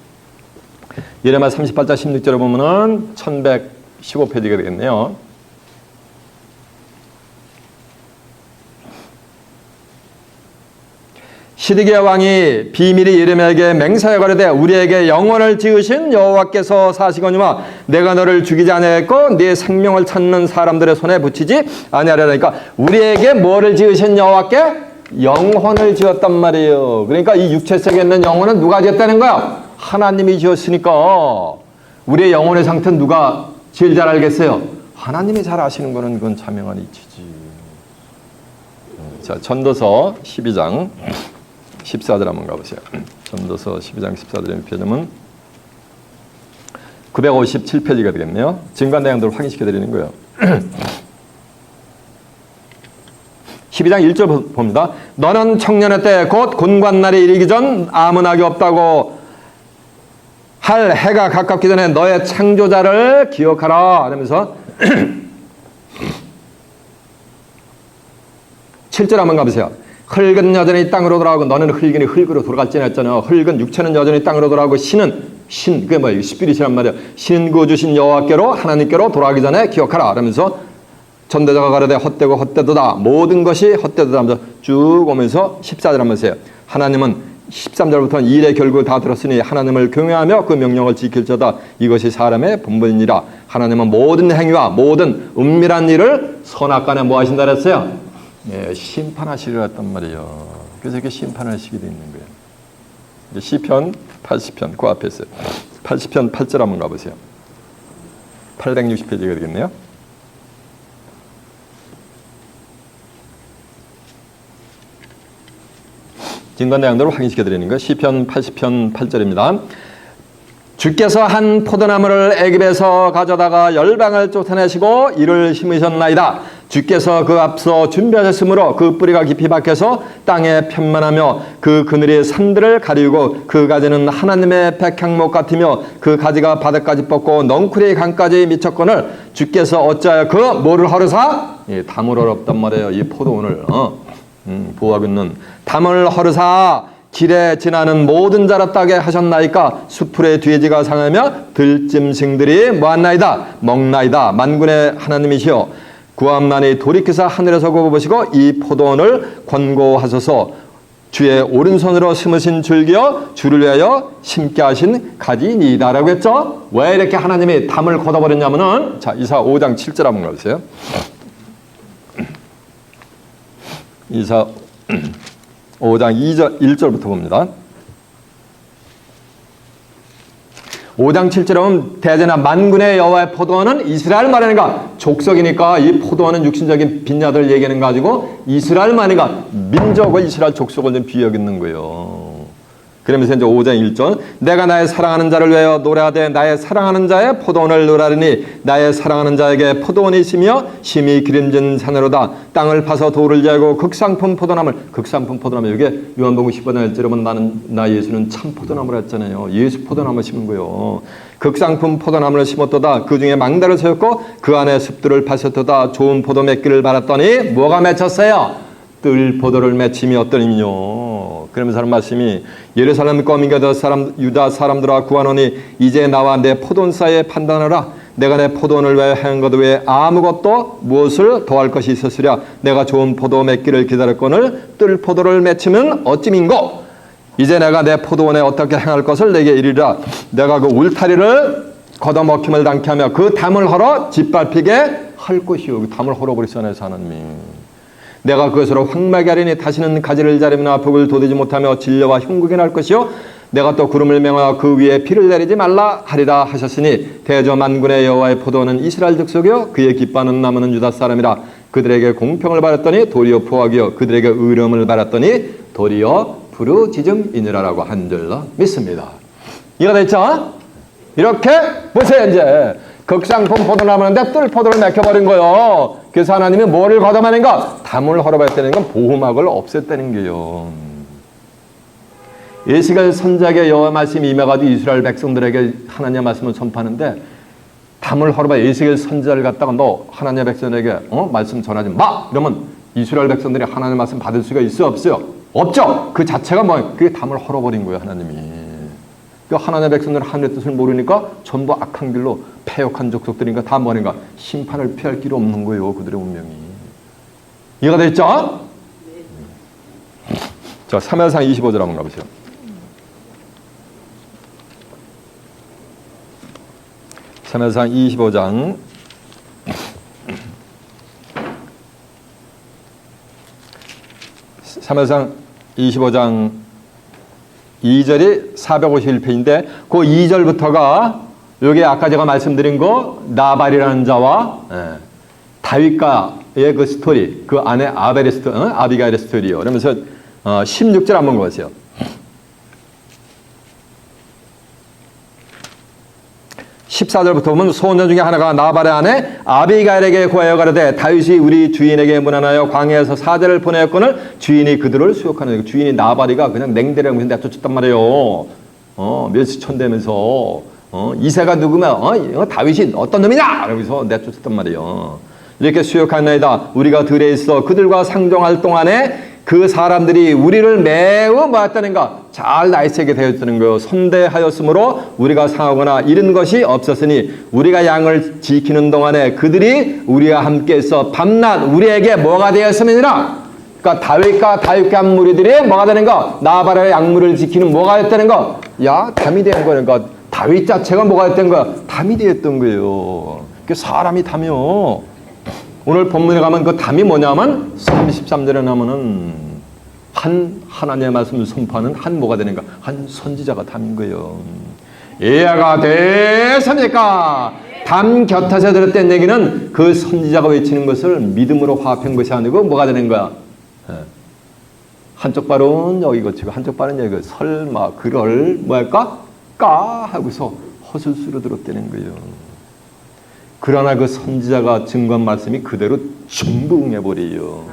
예레미야 38장 16절에 보면은 1115페이지가 되겠네요. 시드기야 왕이 비밀이 예레미야에게 맹세하여 가로되 우리에게 영혼을 지으신 여호와께서 사시거니와 내가 너를 죽이지 아니하였고 네 생명을 찾는 사람들의 손에 붙이지 아니하리라니까. 우리에게 뭐를 지으신 여호와께? 영혼을 지었단 말이에요. 그러니까 이 육체 속에 있는 영혼은 누가 지었다는 거야? 하나님이 지었으니까 우리의 영혼의 상태는 누가 제일 잘 알겠어요? 하나님이 잘 아시는 거는 그건 자명한 이치지. 자, 전도서 12장 14절 한번 가보세요. 전도서 12장 14절에 표현하면 957페이지가 되겠네요. 증거 내용들을 확인시켜 드리는 거예요. 12장 1절 봅니다. 너는 청년의 때 곧 군관날이 이르기 전 아무 낙이 없다고 할 해가 가깝기 전에 너의 창조자를 기억하라. 이러면서 7절 한번 가보세요. 흙은 여전히 땅으로 돌아가고 너는 흙이니 흙으로 돌아갈지나 했잖아요. 흙은 육체는 여전히 땅으로 돌아가고 그게 뭐예요? 스피릿이란 말이에요. 신은 구주신 여호와께로 하나님께로 돌아가기 전에 기억하라. 그러면서 전도자가 가로되 헛되고 헛되도다. 모든 것이 헛되도다 하면서 쭉 오면서 14절 한번 보세요. 하나님은 13절부터는 일의 결국 다 들었으니 하나님을 경외하며 그 명령을 지킬 자다. 이것이 사람의 본분이니라. 하나님은 모든 행위와 모든 은밀한 일을 선악간에 뭐 하신다 그랬어요? 예, 심판하시려 했단 말이에요. 그래서 이렇게 심판을 하시게 돼 있는 거예요. 이제 시편 80편 그 앞에 있어요. 80편 8절 한번 가보세요. 860페이지가 되겠네요. 증거 내용들을 확인시켜 드리는 거예요. 시편 80편 8절입니다. 주께서 한 포도나무를 애굽에서 가져다가 열방을 쫓아내시고 이를 심으셨나이다. 주께서 그 앞서 준비하셨으므로 그 뿌리가 깊이 박혀서 땅에 편만하며 그 그늘이 산들을 가리우고 그 가지는 하나님의 백향목 같으며 그 가지가 바닥까지 뻗고 넝쿨이 강까지 미쳤거늘 주께서 어찌하여 그 뭐를 허르사? 담을 허럽단 말이에요. 이 포도원을 보호하고 있는 담을 허르사 길에 지나는 모든 자라 따게 하셨나이까. 수풀의 돼지가 상하며 들짐승들이 뭐하나이다? 먹나이다. 만군의 하나님이시여 구함나니 돌이키사 하늘에서 굽어보시고 이 포도원을 권고하소서. 주의 오른손으로 심으신 줄기여 주를 위하여 심게 하신 가지니이다라고 했죠. 왜 이렇게 하나님이 담을 걷어버렸냐면은, 자, 이사 5장 7절 한번 가보세요. 이사 5장 1절부터 봅니다. 5장 7절에 보면 대제나 만군의 여호와의 포도원은 이스라엘 말하는가, 족속이니까 이 포도원은 육신적인 빈야들 얘기하는 거 가지고 이스라엘 말하는가, 민족을 이스라엘 족속을 좀 비유하는 거예요. 그러면서 이제 5장 1절, 내가 나의 사랑하는 자를 위하여 노래하되 나의 사랑하는 자의 포도원을 노래하리니 나의 사랑하는 자에게 포도원이 있으며 심히 기름진 산으로다. 땅을 파서 돌을 재고 극상품 포도나물, 극상품 포도나물, 이게 요한복음 15장 1절에 보면 나 예수는 참 포도나무라 했잖아요. 예수 포도나무 심은 거요. 극상품 포도나무를 심었도다. 그 중에 망다를 세웠고 그 안에 습들을 파셨도다. 좋은 포도 맺기를 바랐더니 뭐가 맺혔어요? 뜰 포도를 맺힘이 어떠니요. 그러면서 하는 말씀이, 예루살렘 거민과 사람 유다 사람들아 구하노니 이제 나와 내 포도원 사이에 판단하라. 내가 내 포도원을 위하여 한 것 외에 아무것도 무엇을 더할 것이 있었으랴. 내가 좋은 포도 맺기를 기다렸거늘 뜰 포도를 맺히면 어찌민고. 이제 내가 내 포도원에 어떻게 행할 것을 내게 이르리라. 내가 그 울타리를 걷어먹힘을 당케 하며 그 담을 헐어 짓밟히게 할 것이요. 그 담을 헐어버리잖아요, 하나님이. 내가 그것으로 황막이 하리니 다시는 가지를 자르거나 벽을 돋우지 못하며 진려와 흉극이 날 것이요. 내가 또 구름을 명하여 그 위에 비를 내리지 말라 하리라 하셨으니 대저 만군의 여호와의 포도원은 이스라엘 족속이요 그의 기뻐하는 나무는 유다 사람이라. 그들에게 공평을 바랐더니 도리어 포악이요 그들에게 의로움을 바랐더니 도리어 부르짖음이니라라고 한 줄로 믿습니다. 이해가 됐죠? 이렇게 보세요. 이제 극상품 포도나무인데 뜰 포도를 맥혀버린 거예요. 그래서 하나님이 뭐를 걷어내는가? 담을 헐어버렸다는 건 보호막을 없앴다는 거예요. 에스겔 선지자에게 여호와 말씀이 임해가지고 이스라엘 백성들에게 하나님의 말씀을 전파하는데, 담을 헐어봐 에스겔 선지자를 갖다가 너 하나님의 백성에게 말씀 전하지 마! 이러면 이스라엘 백성들이 하나님의 말씀 받을 수가 있어요? 없어요? 없죠? 그 자체가 뭐예요? 그게 담을 헐어버린 거예요, 하나님이. 하나님의 백성들은 하늘의 뜻을 모르니까 전부 악한 길로 패역한 족속들이니까 다 뭐인가? 심판을 피할 길이 없는 거예요, 그들의 운명이. 이해가 됐죠? 자, 사무엘상 25절 한번 가보세요. 사무엘상 25장 사무엘상 25장 2절이 451페이지인데 그 2절부터가 여기 아까 제가 말씀드린 거 나발이라는 자와 다윗과의 그 스토리, 그 안에 아비가일의 스토리요. 그러면서 16절 한번 보세요. 14절부터 보면 소년 중에 하나가 나발의 아내 아비가일에게 구하여 가로되 다윗이 우리 주인에게 문안하여 광야에서 사제를 보내었거늘 주인이 그들을 수욕하는, 주인이 나발이가 그냥 냉대라고 내쫓았단 말이에요. 멸시천대면서 이새가 누구면 다윗이 어떤 놈이냐 이러면서 내쫓았단 말이에요. 이렇게 수욕하나이다. 우리가 들에 있어 그들과 상종할 동안에 그 사람들이 우리를 매우 뭐했다는가? 잘 나이세게 되었다는 거예요. 선대하였으므로 우리가 상하거나 잃은 것이 없었으니 우리가 양을 지키는 동안에 그들이 우리와 함께 있어 밤낮 우리에게 뭐가 되었음이니라. 그러니까 다윗과 한 무리들이 뭐가 되는가? 나발의 양물을 지키는 뭐가 됐다는 거? 야, 담이 된 거니까 다윗 자체가 뭐가 됐던 거야? 담이 되었던 거예요. 그 사람이 담이요. 오늘 본문에 가면 그 담이 뭐냐면 33절에 나오면은 하나님의 말씀을 선포하는 한 뭐가 되는가? 한 선지자가 담인 거예요. 이해가 됐습니까? 담 곁에서 들었던 얘기는 그 선지자가 외치는 것을 믿음으로 화합한 것이 아니고 뭐가 되는 거야? 한쪽 발은 여기 거치고 한쪽 발은 여기 설마 그럴 뭐할까? 까 하고서 허술수로 들었다는 거예요. 그러나 그 선지자가 증거한 말씀이 그대로 전부 응해버려요.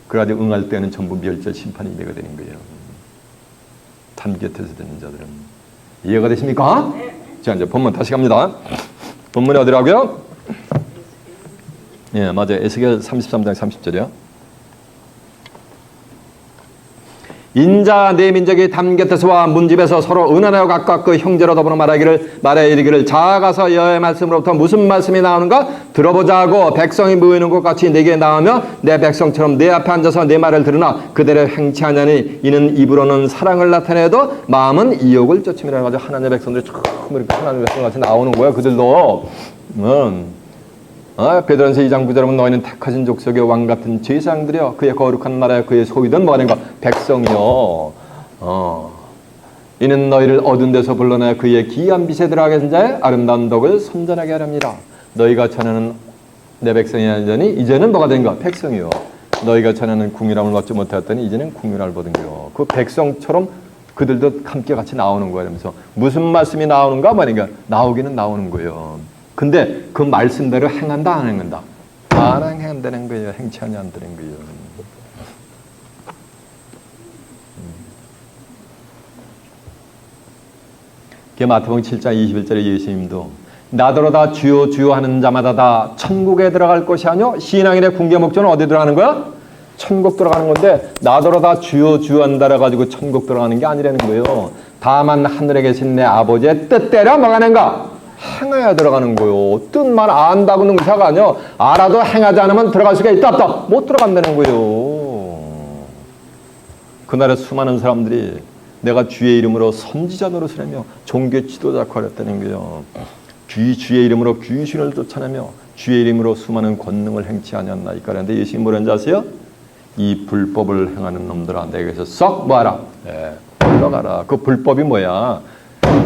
그래가지고 응할 때는 전부 멸절 심판이 임해가 되는 거예요. 담 곁에서 듣는 자들은. 이해가 되십니까? 자, 이제 본문 다시 갑니다. 본문이 어디라고요? 맞아요. 에스겔 33장 30절이요. 인자 내 민족이 담 곁에서와 문집에서 서로 은하여 각각 그 형제로 더불어 말하여 이르기를 자아가서 여호와의 말씀으로부터 무슨 말씀이 나오는가 들어보자고 백성이 모이는 것 같이 내게 나오며 내 백성처럼 내 앞에 앉아서 내 말을 들으나 그대로 행치 하냐니 이는 입으로는 사랑을 나타내도 마음은 이욕을 쫓음이라 가지고 하나님의 백성들이 참 이렇게 하나님의 백성 같이 나오는 거야. 그들도 베드로전서 2장 9절에 보면 너희는 택하신 족속의 왕 같은 제사장들이여 그의 거룩한 나라여 그의 소유된 뭐가 된가 백성이여 이는 너희를 어두운 데서 불러내 그의 기이한 빛에 들어가게 한 자의 아름다운 덕을 선전하게 하렵니다. 너희가 전하는 내 백성이 아니더니 이제는 뭐가 된가 백성이요 너희가 전하는 궁유람을 받지 못하였더니 이제는 궁유람을 받은겨. 그 백성처럼 그들도 함께 같이 나오는 거야. 그러면서 무슨 말씀이 나오는가 말인가 나오기는 나오는 거예요. 근데 그 말씀대로 행한다 안 행한다? 안 행한다는 거예요. 행치 않냐 안 되는 거예요. 마태복음 7장 21절에 예수님도 나더러 다 주여 주여 하는 자마다 다 천국에 들어갈 것이 아니요 신앙인의 궁계 목적은 어디 들어가는 거야? 천국 들어가는 건데 나더러 다 주여 주여 한다라 가지고 천국 들어가는 게 아니라는 거예요. 다만 하늘에 계신 내 아버지의 뜻대로 뭐가는가? 행해야 들어가는 거예요. 뜻만 안다고는 의사가 아니야. 알아도 행하지 않으면 들어갈 수가 있다 없다? 못 들어간다는 거예요. 그날에 수많은 사람들이 내가 주의 이름으로 선지자 노릇을 하며 종교 지도자 역할을 거예요. 주의 이름으로 귀신을 쫓아내며 주의 이름으로 수많은 권능을 행치 아니었나 이 까는데 예수님이 뭐라는지 아세요? 이 불법을 행하는 놈들아 내게서 썩 뭐하라? 물러가라. 그 불법이 뭐야?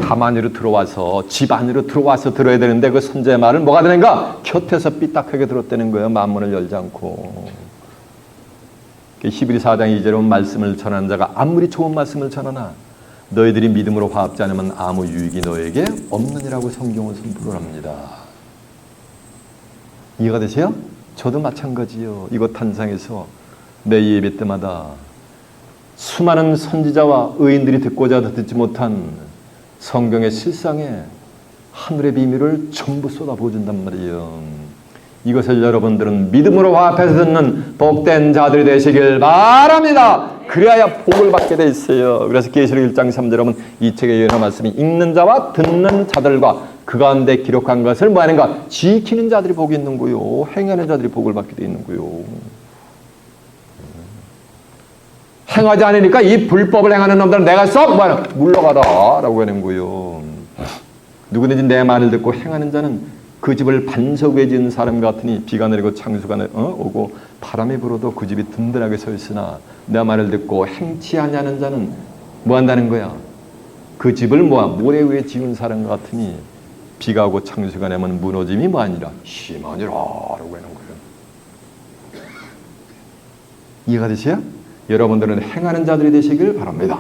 담 안으로 들어와서 집 안으로 들어와서 들어야 되는데 그 선지자의 말을 뭐가 되는가? 곁에서 삐딱하게 들었다는 거예요. 만문을 열지 않고. 히브리 4장 2절에 말씀을 전하는 자가 아무리 좋은 말씀을 전하나 너희들이 믿음으로 화합지 않으면 아무 유익이 너에게 없느니라고 성경은 선포를 합니다. 이해가 되세요? 저도 마찬가지요. 이곳 탄상에서 매 예배 때마다 수많은 선지자와 의인들이 듣고자 듣지 못한 성경의 실상에 하늘의 비밀을 전부 쏟아부어준단 말이에요. 이것을 여러분들은 믿음으로 화합해서 듣는 복된 자들이 되시길 바랍니다. 그래야 복을 받게 돼 있어요. 그래서 계시록 1장 3절에 보면 이 책의 여러 말씀이 읽는 자와 듣는 자들과 그 가운데 기록한 것을 뭐 하는가? 지키는 자들이 복이 있는 거요. 행하는 자들이 복을 받게 돼 있는 거요. 행하지 않으니까 이 불법을 행하는 놈들은 내가 썩 물러가라 라고 하는 거요. 누구든지 내 말을 듣고 행하는 자는 그 집을 반석 위에 지은 사람 같으니 비가 내리고 창수가 오고 바람이 불어도 그 집이 든든하게 서 있으나 내 말을 듣고 행치 아니하는 자는 뭐 한다는 거야? 그 집을 모래 위에 지은 사람 같으니 비가 오고 창수가 내면 무너짐이 뭐 아니라 심하니라 라고 하는 거예요. 이해가 되세요? 여러분들은 행하는 자들이 되시길 바랍니다.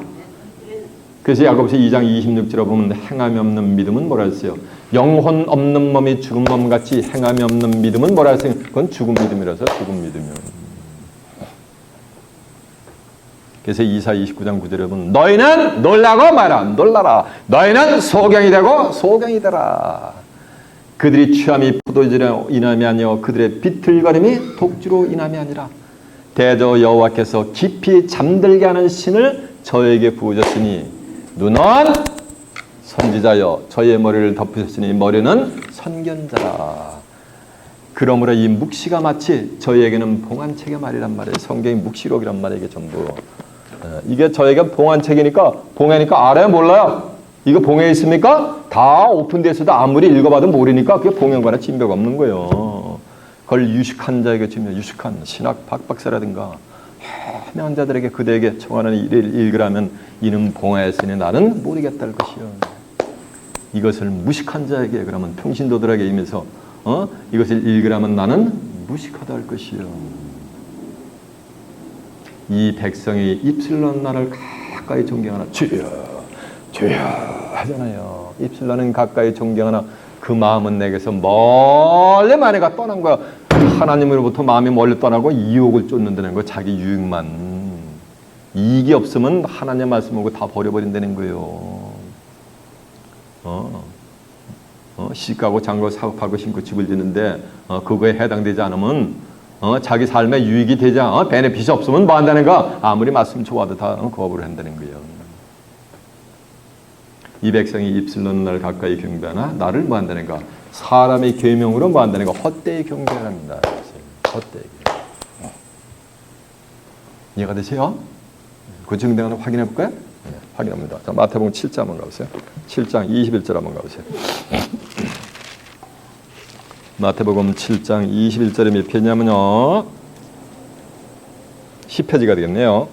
그래서 야고보서 2장 26절에 보면 행함이 없는 믿음은 뭐라 했어요? 영혼 없는 몸이 죽은 몸같이 행함이 없는 믿음은 뭐라 했어요? 그건 죽은 믿음이라서 죽은 믿음이요. 그래서 이사 29장 9절에 보면 너희는 놀라고 마라 놀라라 너희는 소경이 되고 소경이 되라. 그들이 취함이 포도주로 인함이 아니요 그들의 비틀거림이 독주로 인함이 아니라 대저 여호와께서 깊이 잠들게 하는 신을 저에게 부으셨으니 눈은 선지자여 저의 머리를 덮으셨으니 머리는 선견자라. 그러므로 이 묵시가 마치 저희에게는 봉안책의 말이란 말이에요. 성경이 묵시록이란 말이에요. 이게 전부 이게 저에게 봉안책이니까 봉해니까 알아요 몰라요? 이거 봉해 있습니까? 다 오픈되어 있어도 아무리 읽어봐도 모르니까 그게 봉해거나 진배가 없는 거예요. 그걸 유식한 자에게 주면 유식한 신학 박박사라든가 해명한 자들에게 그대에게 청하는 일을 읽으라면 이는 봉하였으니 나는 모르겠다 할 것이요. 이것을 무식한 자에게 그러면 평신도들에게 임해서 이것을 읽으라면 나는 무식하다 할 것이요. 이 백성이 입술로 나를 가까이 존경하나 주여 주여 하잖아요. 입술로는 가까이 존경하나 그 마음은 내게서 멀리 만해가 떠난 거야. 하나님으로부터 마음이 멀리 떠나고 유혹을 쫓는다는 거. 자기 유익만. 이익이 없으면 하나님 말씀하고 다 버려버린다는 거예요. 시집가고 장가고 사업하고 신고 집을 짓는데 그거에 해당되지 않으면 자기 삶에 유익이 되지 않아 베네핏이 없으면 뭐 한다는가? 아무리 말씀 좋아도 다 거부를 한다는 거예요. 이 백성이 입술로는 날 가까이 경배하나 나를 뭐 한다는가? 사람의 계명으로 뭐 한다는가? 헛되이 경배합니다. 헛되이. 이해가 되세요? 그 증거 하나 확인해 볼까요? 네, 확인합니다. 자, 마태복음 7장 한번 가보세요. 7장 21절 한번 가보세요. 마태복음 7장 21절이 몇 편이냐면요. 10페이지가 되겠네요.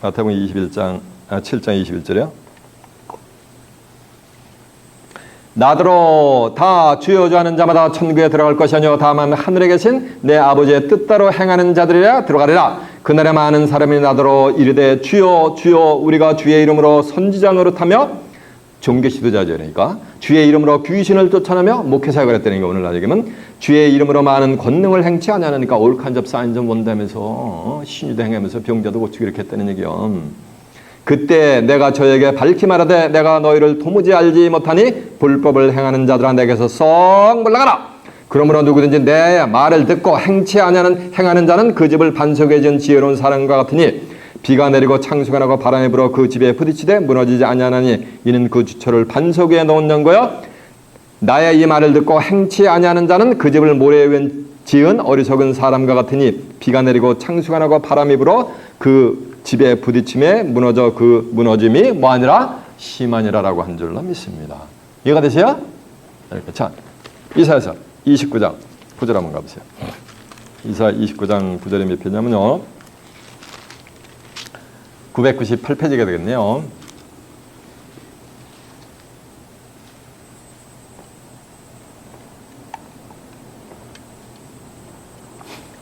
마태복음 7장 21절이요. 나더러 다 주여 주 하는 자마다 천국에 들어갈 것이 아니요 다만 하늘에 계신 내 아버지의 뜻대로 행하는 자들이라 들어가리라. 그날에 많은 사람이 나더러 이르되 주여 주여 우리가 주의 이름으로 선지자 노릇하며 종교 지도자죠. 그러니까 주의 이름으로 귀신을 쫓아내며 목회사역을 했다는 게 오늘 나에게는 주의 이름으로 많은 권능을 행치 아니하니까 옳간접 사인점 원다면서 신유도 행하면서 병자도 고치고 이렇게 했다는 얘기요. 그때 내가 저에게 밝히 말하되 내가 너희를 도무지 알지 못하니 불법을 행하는 자들아 내게서 썩 물러가라. 그러므로 누구든지 내 말을 듣고 행치 아니하는 행하는 자는 그 집을 반석에 지은 지혜로운 사람과 같으니 비가 내리고 창수가 나고 바람이 불어 그 집에 부딪히되 무너지지 아니하나니 이는 그 주처를 반석 위에 놓은 연고요. 나의 이 말을 듣고 행치 아니하는 자는 그 집을 모래 위에 지은 어리석은 사람과 같으니 비가 내리고 창수가 나고 바람이 불어 그 집에 부딪힘에 무너져 그 무너짐이 뭐하니라 심하니라라고 한 줄로 믿습니다. 이해가 되세요? 자, 이사야서 29장 9절 한번 가보세요. 이사야 29장 9절이 몇 편이냐면요. 998페이지가 되겠네요.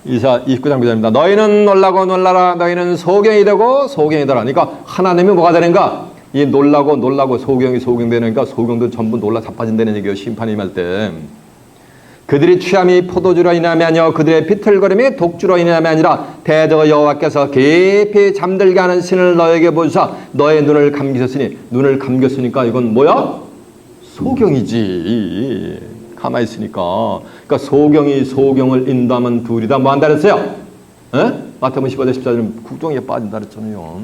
이사 29장 9절입니다. 너희는 놀라고 놀라라. 너희는 소경이 되고 소경이 되라. 그러니까 하나님이 뭐가 되는가? 이 놀라고 소경이 소경되니까 소경도 전부 놀라 자빠진다는 얘기예요. 심판이 임할 때. 그들이 취함이 포도주로 인함이 아니요 그들의 비틀거림이 독주로 인함이 아니라 대저 여호와께서 깊이 잠들게 하는 신을 너에게 보시사 너의 눈을 감기셨으니 눈을 감겼으니까 이건 뭐야? 소경이지. 가만히 있으니까. 그러니까 소경이 소경을 인도하면 둘이다 뭐 한다 그랬어요? 마태복음 15장 14절은 국정에 빠진다 그랬잖아요.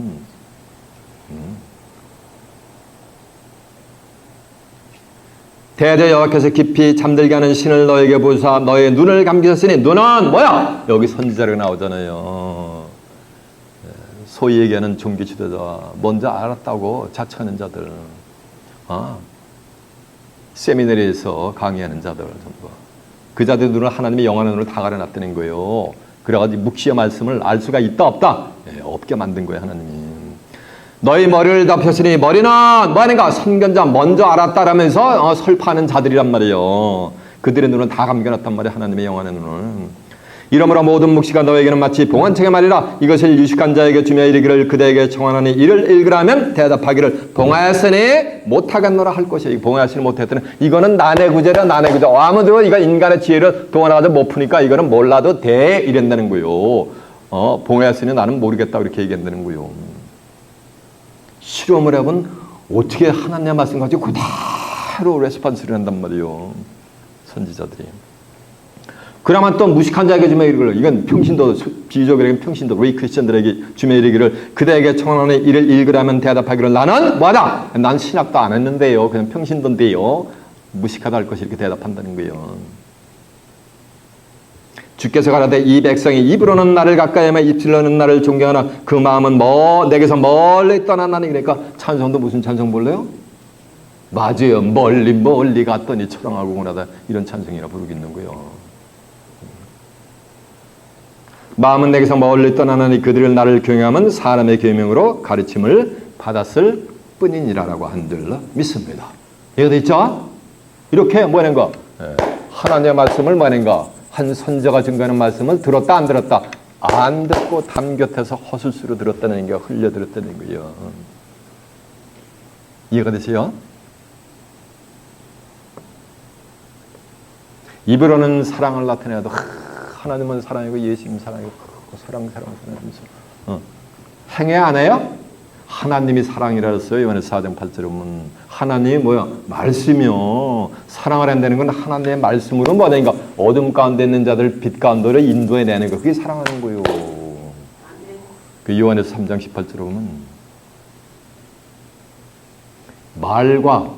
대저 여호와께서 깊이 잠들게 하는 신을 너에게 보사 너의 눈을 감기셨으니 눈은 뭐야? 여기 선지자로 나오잖아요. 소위 얘기하는 종교 지도자 먼저 알았다고 자처하는 자들, 세미나리에서 강의하는 자들 전부 그 자들 눈을 하나님의 영원한 눈으로 다 가려놨다는 거예요. 그래가지고 묵시의 말씀을 알 수가 있다 없다? 없게 만든 거예요 하나님이. 너희 머리를 덮였으니 머리는 뭐하는가? 선견자 먼저 알았다라면서 설파하는 자들이란 말이에요. 그들의 눈은 다 감겨놨단 말이에요. 하나님의 영원한 눈은. 이러므로 모든 묵시가 너에게는 마치 봉헌책의 말이라. 이것을 유식한 자에게 주며 이르기를 그대에게 청하노니 이를 읽으라면 대답하기를 봉하였으니 못하겠노라 할 것이야. 봉하였으니 못했더니 이거는 난해 구제라 난해 구제. 아무도 이거 인간의 지혜를 동원하가지고 못 푸니까 이거는 몰라도 돼 이랬다는 거요. 봉하였으니 나는 모르겠다 이렇게 얘기한다는 거요. 실험을 해본 어떻게 하나님의 말씀 가지고 그대로 레스판스를 한단 말이에요. 선지자들이. 그러면 또 무식한 자에게 주며 이르기를 이건 평신도 비유적으로 평신도 웨이 크리스천들에게 주며 이르기를 그대에게 청하노니 이를 읽으라면 대답하기를 나는 뭐하다? 난 신학도 안 했는데요. 그냥 평신도인데요. 무식하다 할 것이 이렇게 대답한다는 거예요. 주께서 가라되 이 백성이 입으로는 나를 가까이 하며 입술로는 나를 존경하나 그 마음은 내게서 멀리 떠나나니. 그러니까 찬송도 무슨 찬송 볼래요? 맞아요. 멀리 갔더니 초롱하고 오나다 이런 찬송이라 부르겠는 거예요. 마음은 내게서 멀리 떠나나니 그들을 나를 경외하면 사람의 계명으로 가르침을 받았을 뿐이니라라고 한들 믿습니다. 이해가 있죠? 이렇게 뭐하는가? 하나님의 말씀을 뭐하는가? 한 선자가 증거하는 말씀을 들었다 안 들었다? 안 듣고 담 곁에서 허술수로 들었다는 게 흘려 들었다는 거예요. 이해가 되세요? 입으로는 사랑을 나타내도 하나님은 사랑이고 예수님 사랑이고 사랑하면서 행해 안 해요? 하나님이 사랑이라 했어요. 요한에서 4장 8절에 보면 하나님이 뭐야? 말씀이요. 사랑을 한다는 건 하나님의 말씀으로 뭐하니까 어둠 가운데 있는 자들 빛 가운데로 인도해내는 거, 그게 사랑하는 거예요. 그 요한에서 3장 18절에 보면 말과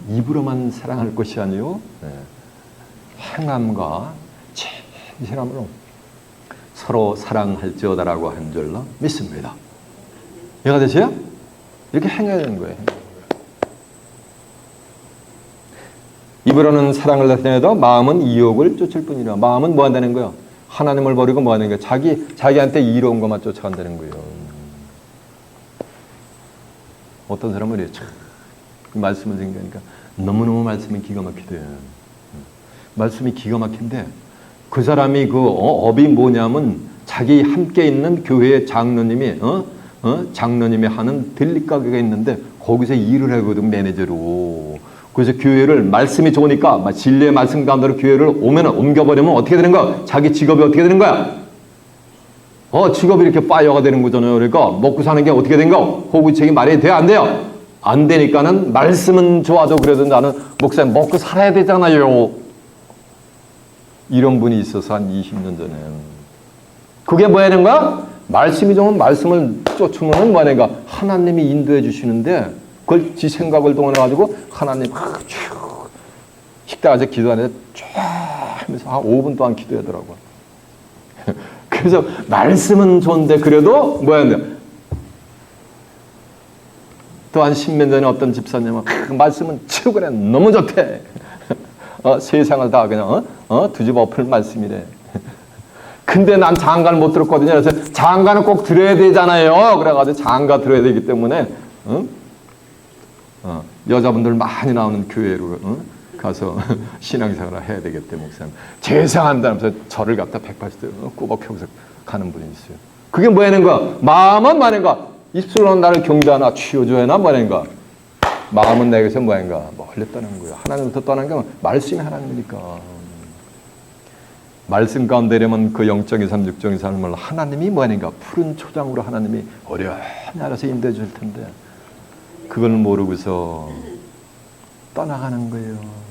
입으로만 사랑할 것이 아니요 행함과 진실함으로 서로 사랑할지어다라고 한 줄로 믿습니다. 이해가 되세요? 이렇게 행해야 되는 거예요. 입으로는 사랑을 나타내도 마음은 이욕을 쫓을 뿐이라. 마음은 뭐 한다는 거예요? 하나님을 버리고 뭐 하는 거예요? 자기한테 이로운 것만 쫓아간다는 거예요. 어떤 사람은 이래요. 그 말씀을 생각하니까 너무너무 말씀이 기가 막히대요. 말씀이 기가 막힌데 그 사람이 그 업이 뭐냐면 자기 함께 있는 교회의 장로님이 장로님이 하는 델리 가게가 있는데 거기서 일을 하거든, 매니저로. 그래서 교회를 말씀이 좋으니까 진리의 말씀 가운데로 교회를 옮겨버리면 어떻게 되는 거야? 자기 직업이 어떻게 되는 거야? 직업이 이렇게 파이어가 되는 거잖아요. 그러니까 먹고 사는 게 어떻게 된 거? 호구책이 말이 돼요, 안 돼요? 안 되니까는 말씀은 좋아도 그래도 나는 목사님 먹고 살아야 되잖아요. 이런 분이 있어서 한 20년 전에. 그게 뭐야 되는 거야? 말씀이 좋으면 말씀을 쫓으면 뭐야 되는 거야? 하나님이 인도해 주시는데 그걸 지 생각을 동원해가지고 하나님 식당에서 기도하는데 쫙 하면서 한 5분 동안 기도하더라고. 그래서 말씀은 좋은데 그래도 뭐야 또 한 10년 전에 어떤 집사님은 말씀은 최고래, 너무 좋대. 세상을 다 그냥 뒤집어 엎을 말씀이래. 근데 난 장가를 못 들었거든요. 그래서 장가는 꼭 들어야 되잖아요. 그래가지고 장가 들어야 되기 때문에 여자분들 많이 나오는 교회로 가서 신앙생활을 해야 되겠대, 목사님. 제사한다면서 절을 갖다 180도 꾸벅해서 가는 분이 있어요. 그게 뭐 하는 거야? 마음은 뭐 하는 거야? 입술로는 나를 경배하나 취해줘야나 뭐 하는 거야? 마음은 내게서 뭐 하는 거야? 멀리 떠나는 거야. 하나님부터 떠나는 게 말씀이 하나님이니까. 말씀 가운데라면 그 영적인 삶, 육적인 삶을 하나님이 뭐 하는가? 푸른 초장으로 하나님이 어려운 나라에서 인도해 줄 텐데 그걸 모르고서 떠나가는 거예요.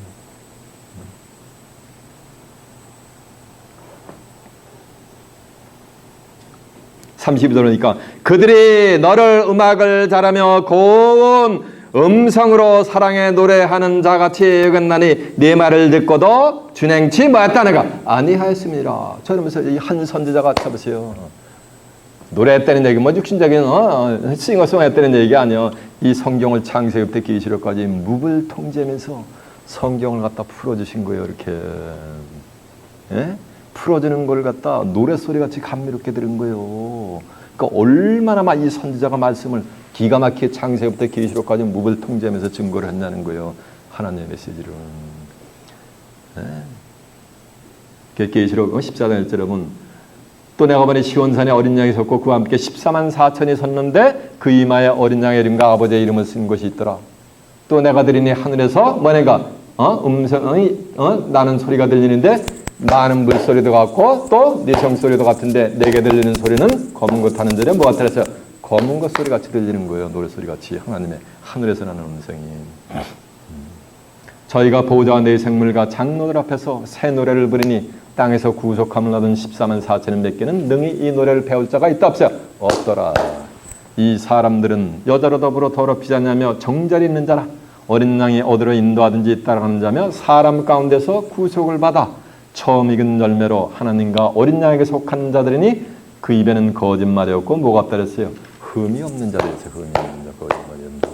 32절이니까 그들이 너를 음악을 잘하며 고운 음성으로 사랑에 노래하는 자같이 여겼나니 네 말을 듣고도 준행치 뭐했다는가? 아니하였습니다. 저러면서 이 한 선지자가 쳐보세요. 노래했다는 얘기, 육신적인 싱어송 했다는 얘기 아니야. 이 성경을 창세기부터 계시록까지 묵을 통제하면서 성경을 갖다 풀어주신 거예요. 이렇게 풀어주는 걸 갖다 노래소리 같이 감미롭게 들은 거예요. 그러니까 얼마나 이 선지자가 말씀을 기가 막히게 창세기부터 계시록까지 묵을 통제하면서 증거를 했냐는 거예요. 하나님의 메시지를. 계시록 14장 1절에 보면 또 내가 보니 시온산에 어린 양이 섰고 그와 함께 14만 4천이 섰는데 그 이마에 어린 양의 이름과 아버지의 이름을 쓴 것이 있더라. 또 내가 들으니 하늘에서 뭐냐가 음성이 나는 소리가 들리는데 많은 물소리도 같고 또 네 정소리도 같은데 내게 들리는 소리는 검은 것 타는 절에 뭐 같아서 검은 것 소리 같이 들리는 거예요. 노래소리 같이 하나님의 하늘에서 나는 음성이. 저희가 보호자와 네 생물과 장로들 앞에서 새 노래를 부르니 땅에서 구속함을 얻은 14만 4천은 몇 개는 능히 이 노래를 배울 자가 있다 없어요? 없더라. 이 사람들은 여자로 더불어 더럽히지 않냐며 정절이 있는 자라 어린 양이 어디로 인도하든지 따라가는 자며 사람 가운데서 구속을 받아 처음 익은 열매로 하나님과 어린 양에게 속한 자들이니 그 입에는 거짓말이 없고 뭐가 없다 그랬어요? 흠이 없는 자들이었어요. 흠이 없는 자, 거짓말이 없는 자.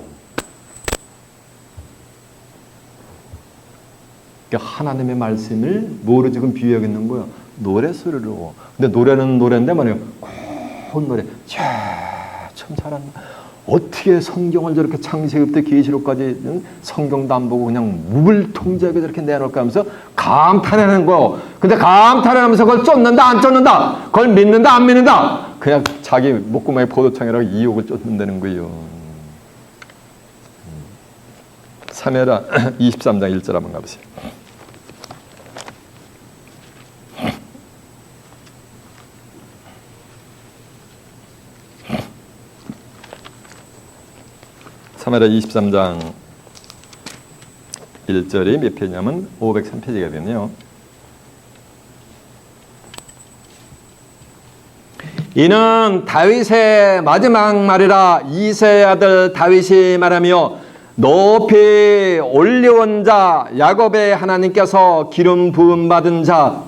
그러니까 하나님의 말씀을 뭐로 지금 비유하겠는 거예요? 노래소리로. 근데 노래는 노래인데 말이에요. 고운 노래. 참 잘한다. 어떻게 성경을 저렇게 창세기부터 계시록까지 성경도 안 보고 그냥 무불통제하게 저렇게 내놓을까 하면서 감탄하는 거예요. 근데 감탄하면서 그걸 쫓는다 안 쫓는다? 그걸 믿는다 안 믿는다? 그냥 자기 목구멍에 포도청이라고 이욕을 쫓는다는 거예요. 사무엘하 23장 1절 한번 가보세요. 사무엘하 23장 1절이 몇 페이지냐면 503페이지가 되네요. 이는 다윗의 마지막 말이라 이새의 아들 다윗이 말하며 높이 올려온 자 야곱의 하나님께서 기름 부음 받은 자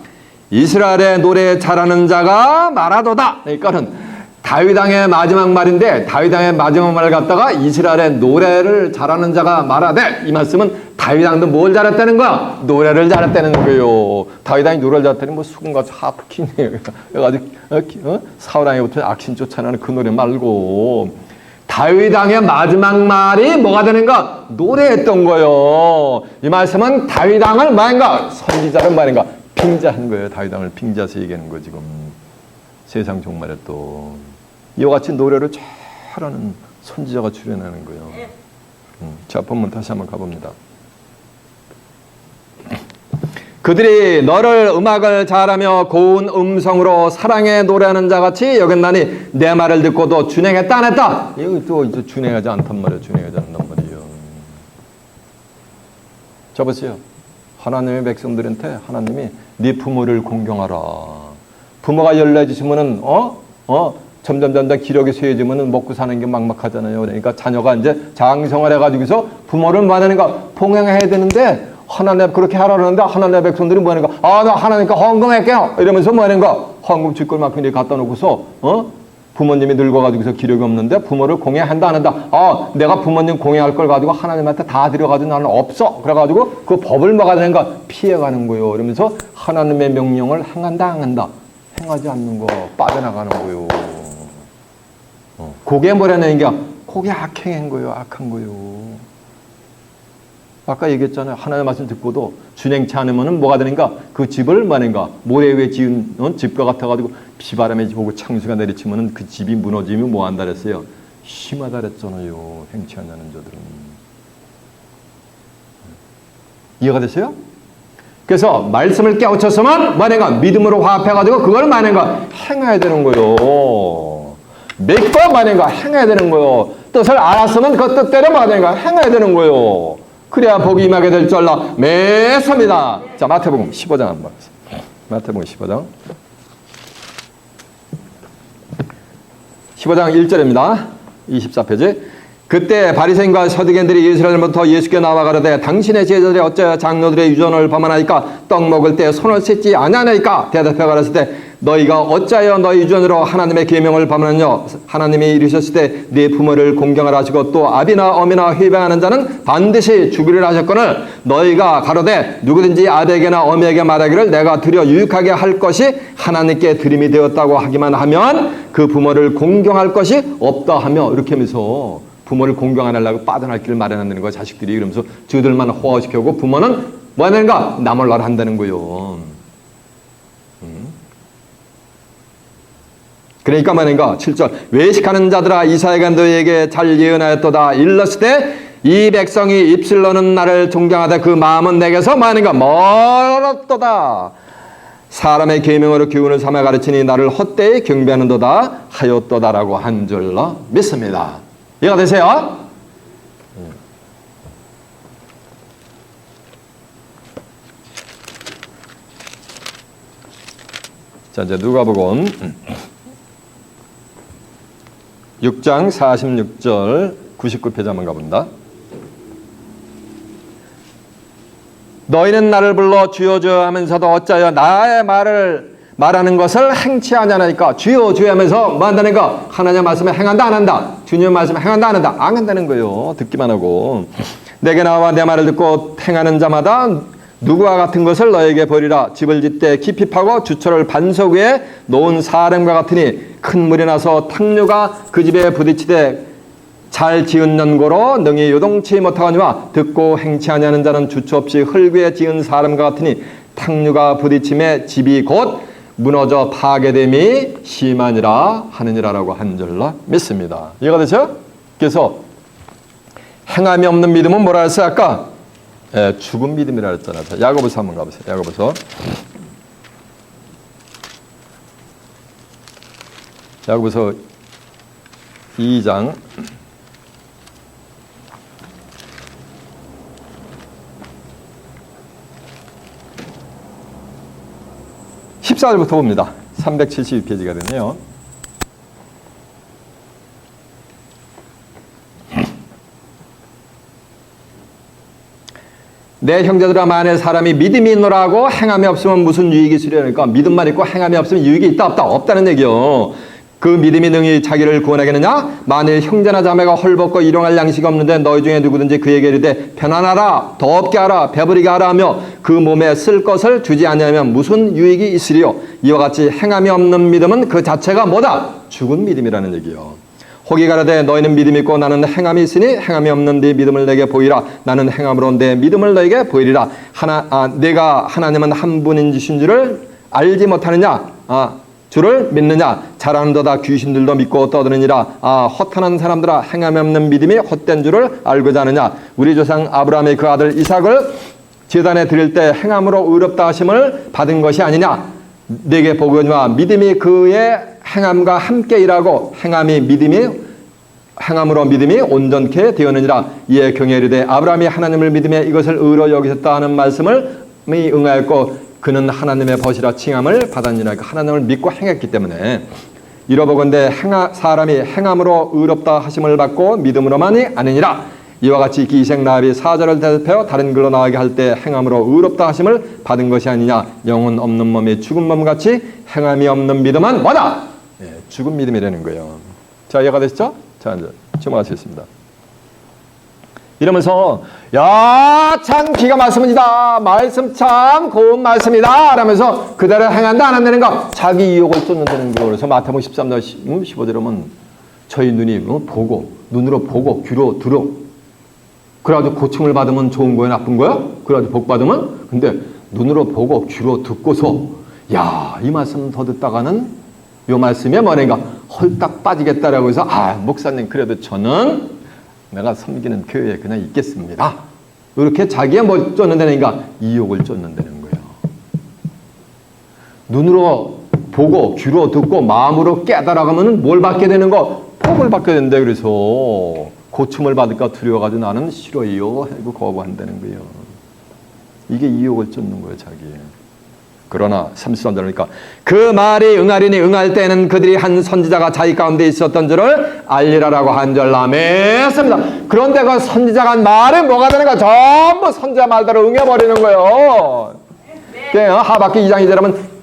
이스라엘의 노래 잘하는 자가 말하도다. 그러니까는 다윗 왕의 마지막 말인데 다윗 왕의 마지막 말을 갖다가 이스라엘의 노래를 잘하는 자가 말하되, 이 말씀은 다윗 왕도 뭘 잘했다는 거야? 노래를 잘했다는 거예요. 다윗 왕이 노래를 잘했다니 뭐 수군과 하프킨이에요. 그래가지고 사울 왕에부터 악신 쫓아내는 그 노래 말고 다윗 왕의 마지막 말이 뭐가 되는가? 노래했던 거예요. 이 말씀은 다윗 왕을 뭐인가? 선지자를 뭐인가? 빙자한 거예요. 다윗 왕을 빙자해서 얘기하는 거 지금. 세상 종말에 또 이와 같이 노래를 잘하는 선지자가 출연하는 거예요. 자, 본문 다시 한번 가봅니다. 그들이 너를 음악을 잘하며 고운 음성으로 사랑에 노래하는 자같이 여겼나니 내 말을 듣고도 준행했다 안 했다? 이거 또 이제 준행하지 않단 말이에요. 준행하지 않단 말이에요. 자, 보세요. 하나님의 백성들한테 하나님이 네 부모를 공경하라. 부모가 연락주시면은 점점 기력이 쇠해지면은 먹고 사는 게 막막하잖아요. 그러니까 자녀가 이제 장성을 해가지고서 부모를 뭐하는가? 봉양해야 되는데 하나님 그렇게 하라는데 하나님의 백성들이 뭐하는가? 나 하나님께 헌금할게요. 이러면서 뭐하는가? 헌금 쥐끌만큼 이렇게 갖다 놓고서 부모님이 늙어가지고서 기력이 없는데 부모를 공양한다 안 한다. 내가 부모님 공양할 걸 가지고 하나님한테 다 드려가지고 나는 없어. 그래가지고 그 법을 뭐가 되는가? 피해가는 거예요. 이러면서 하나님의 명령을 행한다 안 한다. 행하지 않는 거 빠져나가는 거요. 그게 뭐라는 게 그게 악행인 거요. 악한 거요. 아까 얘기했잖아요. 하나님의 말씀 듣고도 준행치 않으면 뭐가 되는가? 그 집을 뭐하는가? 모래 위에 지은 집과 같아가지고 비바람에 보고 창수가 내리치면 그 집이 무너지면 뭐한다 그랬어요? 심하다 그랬잖아요. 행치 않는 자들은. 이해가 되세요? 그래서 말씀을 깨우쳤으면 뭐하는가? 믿음으로 화합해가지고 그걸 뭐하는가? 행해야 되는 거요. 믿고 뭐하는가? 행해야 되는 거요. 뜻을 알았으면 그 뜻대로 뭐하는가? 행해야 되는 거요. 그래야 복이 임하게 될 줄 알라 매섭니다. 자, 마태복음 15장 한번 보겠습니다. 마태복음 15장 1절입니다. 24페이지. 그때 바리새인과 서두개인들이 예루살렘부터 예수께 나와 가로되 당신의 제자들이 어찌하여 장로들의 유전을 범하나이까? 떡 먹을 때 손을 씻지 아니하나이까? 대답해 가라사대 때 너희가 어찌하여 너희 유전으로 하나님의 계명을 범하느냐? 하나님이 이르셨을 때 네 부모를 공경하라 하시고 또 아비나 어미나 회방하는 자는 반드시 죽으리라 하셨거늘 너희가 가로되 누구든지 아비에게나 어미에게 말하기를 내가 드려 유익하게 할 것이 하나님께 드림이 되었다고 하기만 하면 그 부모를 공경할 것이 없다 하며, 이렇게 하면서 부모를 공경 안 하려고 빠져날 길을 마련한다는 거야. 자식들이. 그러면서 저들만 호화시켜고 부모는 뭐 하는가? 나몰라라 한다는 거요. 그러니까 말인가? 7절. 외식하는 자들아 이사야가 너희에게 잘 예언하였도다. 일렀을 때 이 백성이 입술 너는 나를 존경하되 그 마음은 내게서 뭐 하는가? 멀었도다. 사람의 계명으로 교훈을 삼아 가르치니 나를 헛되이 경배하는도다 하였도다라고 한 줄로 믿습니다. 이해가 되세요? 자, 이제 누가복음 6장 46절 99페이지 한번 가봅니다. 너희는 나를 불러 주여 주여 하면서도 어찌하여 나의 말을 말하는 것을 행치 아니하나이까? 주여 주여 하면서 뭐 한다는가? 하나님의 말씀에 행한다 안 한다? 주님의 말씀에 행한다 안 한다? 안 한다는 거예요. 듣기만 하고. 내게 나와 내 말을 듣고 행하는 자마다 누구와 같은 것을 너에게 보리라. 집을 짓되 깊이 파고 주철을 반석 위에 놓은 사람과 같으니 큰 물이 나서 탕류가 그 집에 부딪히되 잘 지은 연고로 능히 요동치 못하거니와 듣고 행치 아니하는 자는 주처 없이 흙 위에 지은 사람과 같으니 탕류가 부딪힘에 집이 곧 무너져 파괴됨이 심하니라 하느니라라고 한 줄로 믿습니다. 이해가 되죠? 그래서 행함이 없는 믿음은 뭐라 했어요 아까? 죽은 믿음이라 했잖아요. 야고보서 한번 가보세요. 야고보서 2장 14절부터 봅니다. 372페이지가 되네요. 내 형제들아 만일 사람이 믿음이 있노라고 행함이 없으면 무슨 유익이 있으려니까 믿음만 있고 행함이 없으면 유익이 있다 없다 없다는 얘기요. 그 믿음이 능히 자기를 구원하겠느냐? 만일 형제나 자매가 헐벗고 일용할 양식이 없는데 너희 중에 누구든지 그에게 이르되 편안하라 더 없게 하라 배부리게 하라 하며 그 몸에 쓸 것을 주지 아니하면 무슨 유익이 있으리요? 이와 같이 행함이 없는 믿음은 그 자체가 뭐다? 죽은 믿음이라는 얘기요. 혹이 가라되 너희는 믿음이 있고 나는 행함이 있으니 행함이 없는 네 믿음을 내게 보이라. 나는 행함으로 내 믿음을 너에게 보이리라. 내가 하나님은 한 분이신 줄을 알지 못하느냐? 주를 믿느냐? 잘하는도다 귀신들도 믿고 떠드느니라. 허탄한 사람들아 행함이 없는 믿음이 헛된 줄을 알고자 하느냐? 우리 조상 아브라함이 그 아들 이삭을 제단에 드릴 때 행함으로 의롭다 하심을 받은 것이 아니냐? 내게 보거니와 믿음이 그의 행함과 함께 일하고 행함으로 믿음이 온전케 되었느니라. 이에 경에 이르되 아브라함이 하나님을 믿음에 이것을 의로 여기셨다 하는 말씀을 응하였고 그는 하나님의 벗이라 칭함을 받았느니라. 하나님을 믿고 행했기 때문에 이러보건대 사람이 행함으로 의롭다 하심을 받고 믿음으로만이 아니니라. 이와 같이 기생 라합이 사자를 대접하여 다른 길로 나가게 할 때 행함으로 의롭다 하심을 받은 것이 아니냐. 영혼 없는 몸이 죽은 몸같이 행함이 없는 믿음은 뭐다? 죽은 믿음이라는 거예요. 자, 이해가 되시죠? 자, 이제 주목하시겠습니다. 이러면서 야, 참 기가 막힙니다. 말씀 참 고운 말씀이다. 라면서 그대로 행한다 안 한다는 거 자기 이욕을 쫓는다는 거. 그래서 마태복음 13장 15절에 보면 저희 눈이 눈으로 보고 귀로 들어 그래가지고 고침을 받으면 좋은 거야 나쁜 거야? 그래가지고 복 받으면 근데 눈으로 보고 귀로 듣고서 야, 이 말씀 더 듣다가는 이 말씀이 뭐냐니까 헐딱 빠지겠다라고 해서 목사님 그래도 저는 내가 섬기는 교회에 그냥 있겠습니다. 이렇게 자기가 뭘 쫓는다니까 이욕을 쫓는다는 거예요. 눈으로 보고 귀로 듣고 마음으로 깨달아가면 뭘 받게 되는 거? 복을 받게 된다. 그래서 고침을 받을까 두려워가지고 나는 싫어요 하고 거부한다는 거예요. 이게 이욕을 쫓는 거예요, 자기에. 그러나 33절이니까 그 말이 응하리니 응할 때는 그들이 한 선지자가 자기 가운데 있었던 줄을 알리라라고 한 줄 남했습니다. 그런데 그 선지자가 한 말이 뭐가 되는 거야? 전부 선지자 말대로 응해버리는 거예요. 하박국 2장 2절하면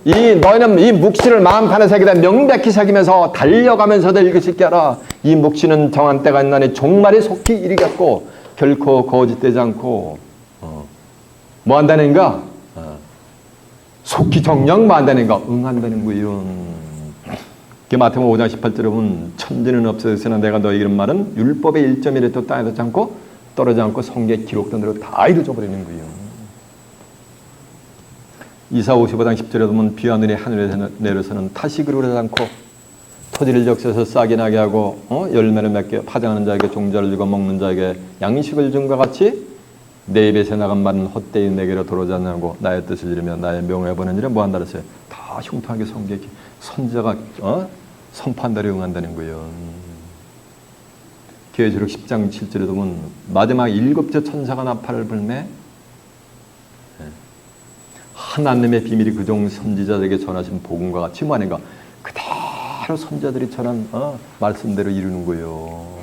너희는 이 묵시를 마음판에 새기되 명백히 새기면서 달려가면서도 읽을 수 있게 하라. 이 묵시는 정한 때가 있나니 종말이 속히 이르겠고 결코 거짓되지 않고 뭐 한다는가? 속히 정령 뭐 한다는 거 응한다는 거예요. 마태복음 5장 18절에 보면 천지는 없어졌으나 내가 너에게 이런 말은 율법의 1.1에도 땅에 닿지 않고 떨어지지 않고 성경에 기록된 대로 다 이루어져 버리는 거예요. 이사 55장 10절에 보면 비와 눈이 하늘에 내려서는 다시 그러지 않고 토지를 적셔서 싹이 나게 하고 열매를 맺게 파장하는 자에게 종자를 주고 먹는 자에게 양식을 준 것 같이 내 입에서 나간 말은 헛되이 내게로 돌아오지 않냐고 나의 뜻을 이루며 나의 명예를 보는 일에 뭐한다 그랬어요. 다 흉통하게 성경에 선지자가 선포한다로 응한다는 거예요. 계시록 10장 7절에도 보면 마지막 7째 천사가 나팔을 불매 하나님의 비밀이 그종 선지자들에게 전하신 복음과 같이 뭐하는가 그대로 선지자들이 전한 말씀대로 이루는 거예요.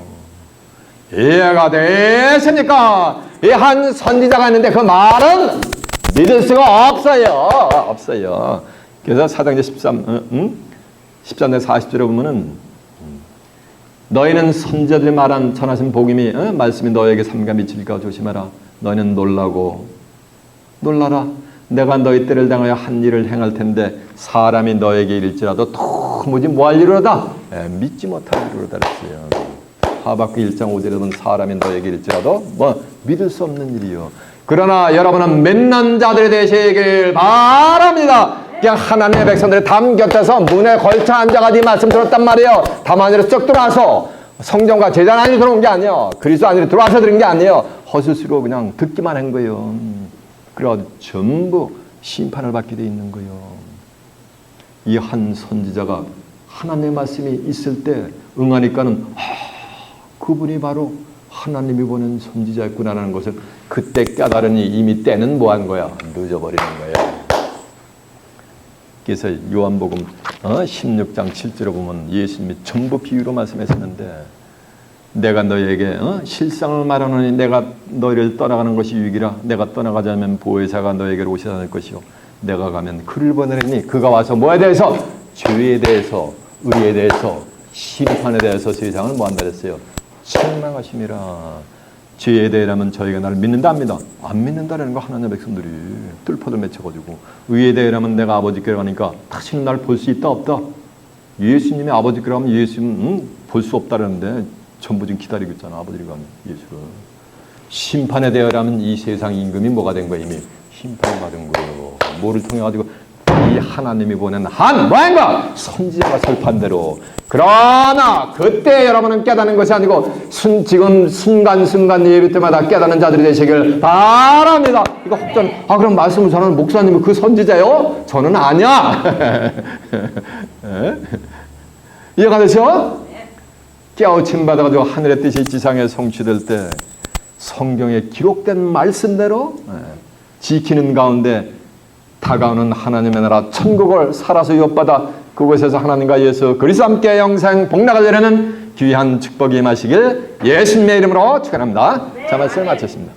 이해가 되십니까? 이 한 선지자가 있는데 그 말은 믿을 수가 없어요. 그래서 4장 13장 40절에 보면은 너희는 선지자들이 말한 전하신 복음이 말씀이 너에게 삼가 미칠까 조심하라. 너희는 놀라라. 내가 너희 때를 당하여 한 일을 행할 텐데 사람이 너에게 이를지라도 도무지 뭐할 이루로다? 믿지 못할 이루로다 그랬어요. 하박국 1장 5절에 보면 사람이 너에게 이를지라도 믿을 수 없는 일이요. 그러나 여러분은 믿는 자들이 되시길 바랍니다. 그냥 하나님의 백성들의 담 곁에서 문에 걸쳐 앉아가지고 말씀 들었단 말이에요. 담 안으로 쭉 들어와서 성경과 제단 안에 들어온 게 아니에요. 그리스도 안으로 들어와서 들은 게 아니에요. 허스스로 그냥 듣기만 한 거예요. 그래가지고 전부 심판을 받게 돼 있는 거예요. 이 한 선지자가 하나님의 말씀이 있을 때 응하니까는 그분이 바로 하나님이 보낸 선지자였구나라는 것을 그때 깨달으니 이미 때는 뭐한 거야? 늦어버리는 거예요. 그래서 요한복음 16장 7절에 보면 예수님이 전부 비유로 말씀하셨는데 내가 너에게 실상을 말하노니 내가 너희를 떠나가는 것이 유익이라. 내가 떠나가지 않으면 보혜사가 너에게로 오시지 않을 것이요 내가 가면 그를 보내리니 그가 와서 뭐에 대해서? 죄에 대해서, 의에 대해서, 심판에 대해서 세상을 뭐한다 그랬어요? 책망하심이라. 죄에 대해라면 저희가 나를 믿는다 합니다. 안 믿는다라는 거 하나님의 백성들이 뜰포들 맺혀가지고, 의에 대해라면 내가 아버지께로 가니까 다시는 날 볼 수 있다 없다. 예수님이 아버지께로 가면 예수님 볼 수 없다라는데 전부 지금 기다리고 있잖아. 아버지가 가면 예수를. 심판에 대하라면 이 세상 임금이 뭐가 된 거야? 이미 심판받은 거예요. 뭐를 통해 가지고? 이 하나님이 보낸 뭐인가? 선지자가 설판대로. 그러나 그때 여러분은 깨닫는 것이 아니고 지금 순간순간 예배 때마다 깨닫는 자들이 되시길 바랍니다. 이거 혹전 그럼 말씀을 저는 목사님은 그 선지자요? 저는 아니야. 이해가 되죠? 깨우침 받아가지고 하늘의 뜻이 지상에 성취될 때 성경에 기록된 말씀대로 지키는 가운데 다가오는 하나님의 나라 천국을 살아서 유업받아 그곳에서 하나님과 예수 그리스도 함께 영생 복락을 누리는 귀한 축복이 임하시길 예수님의 이름으로 축원합니다. 자, 말씀을 마쳤습니다.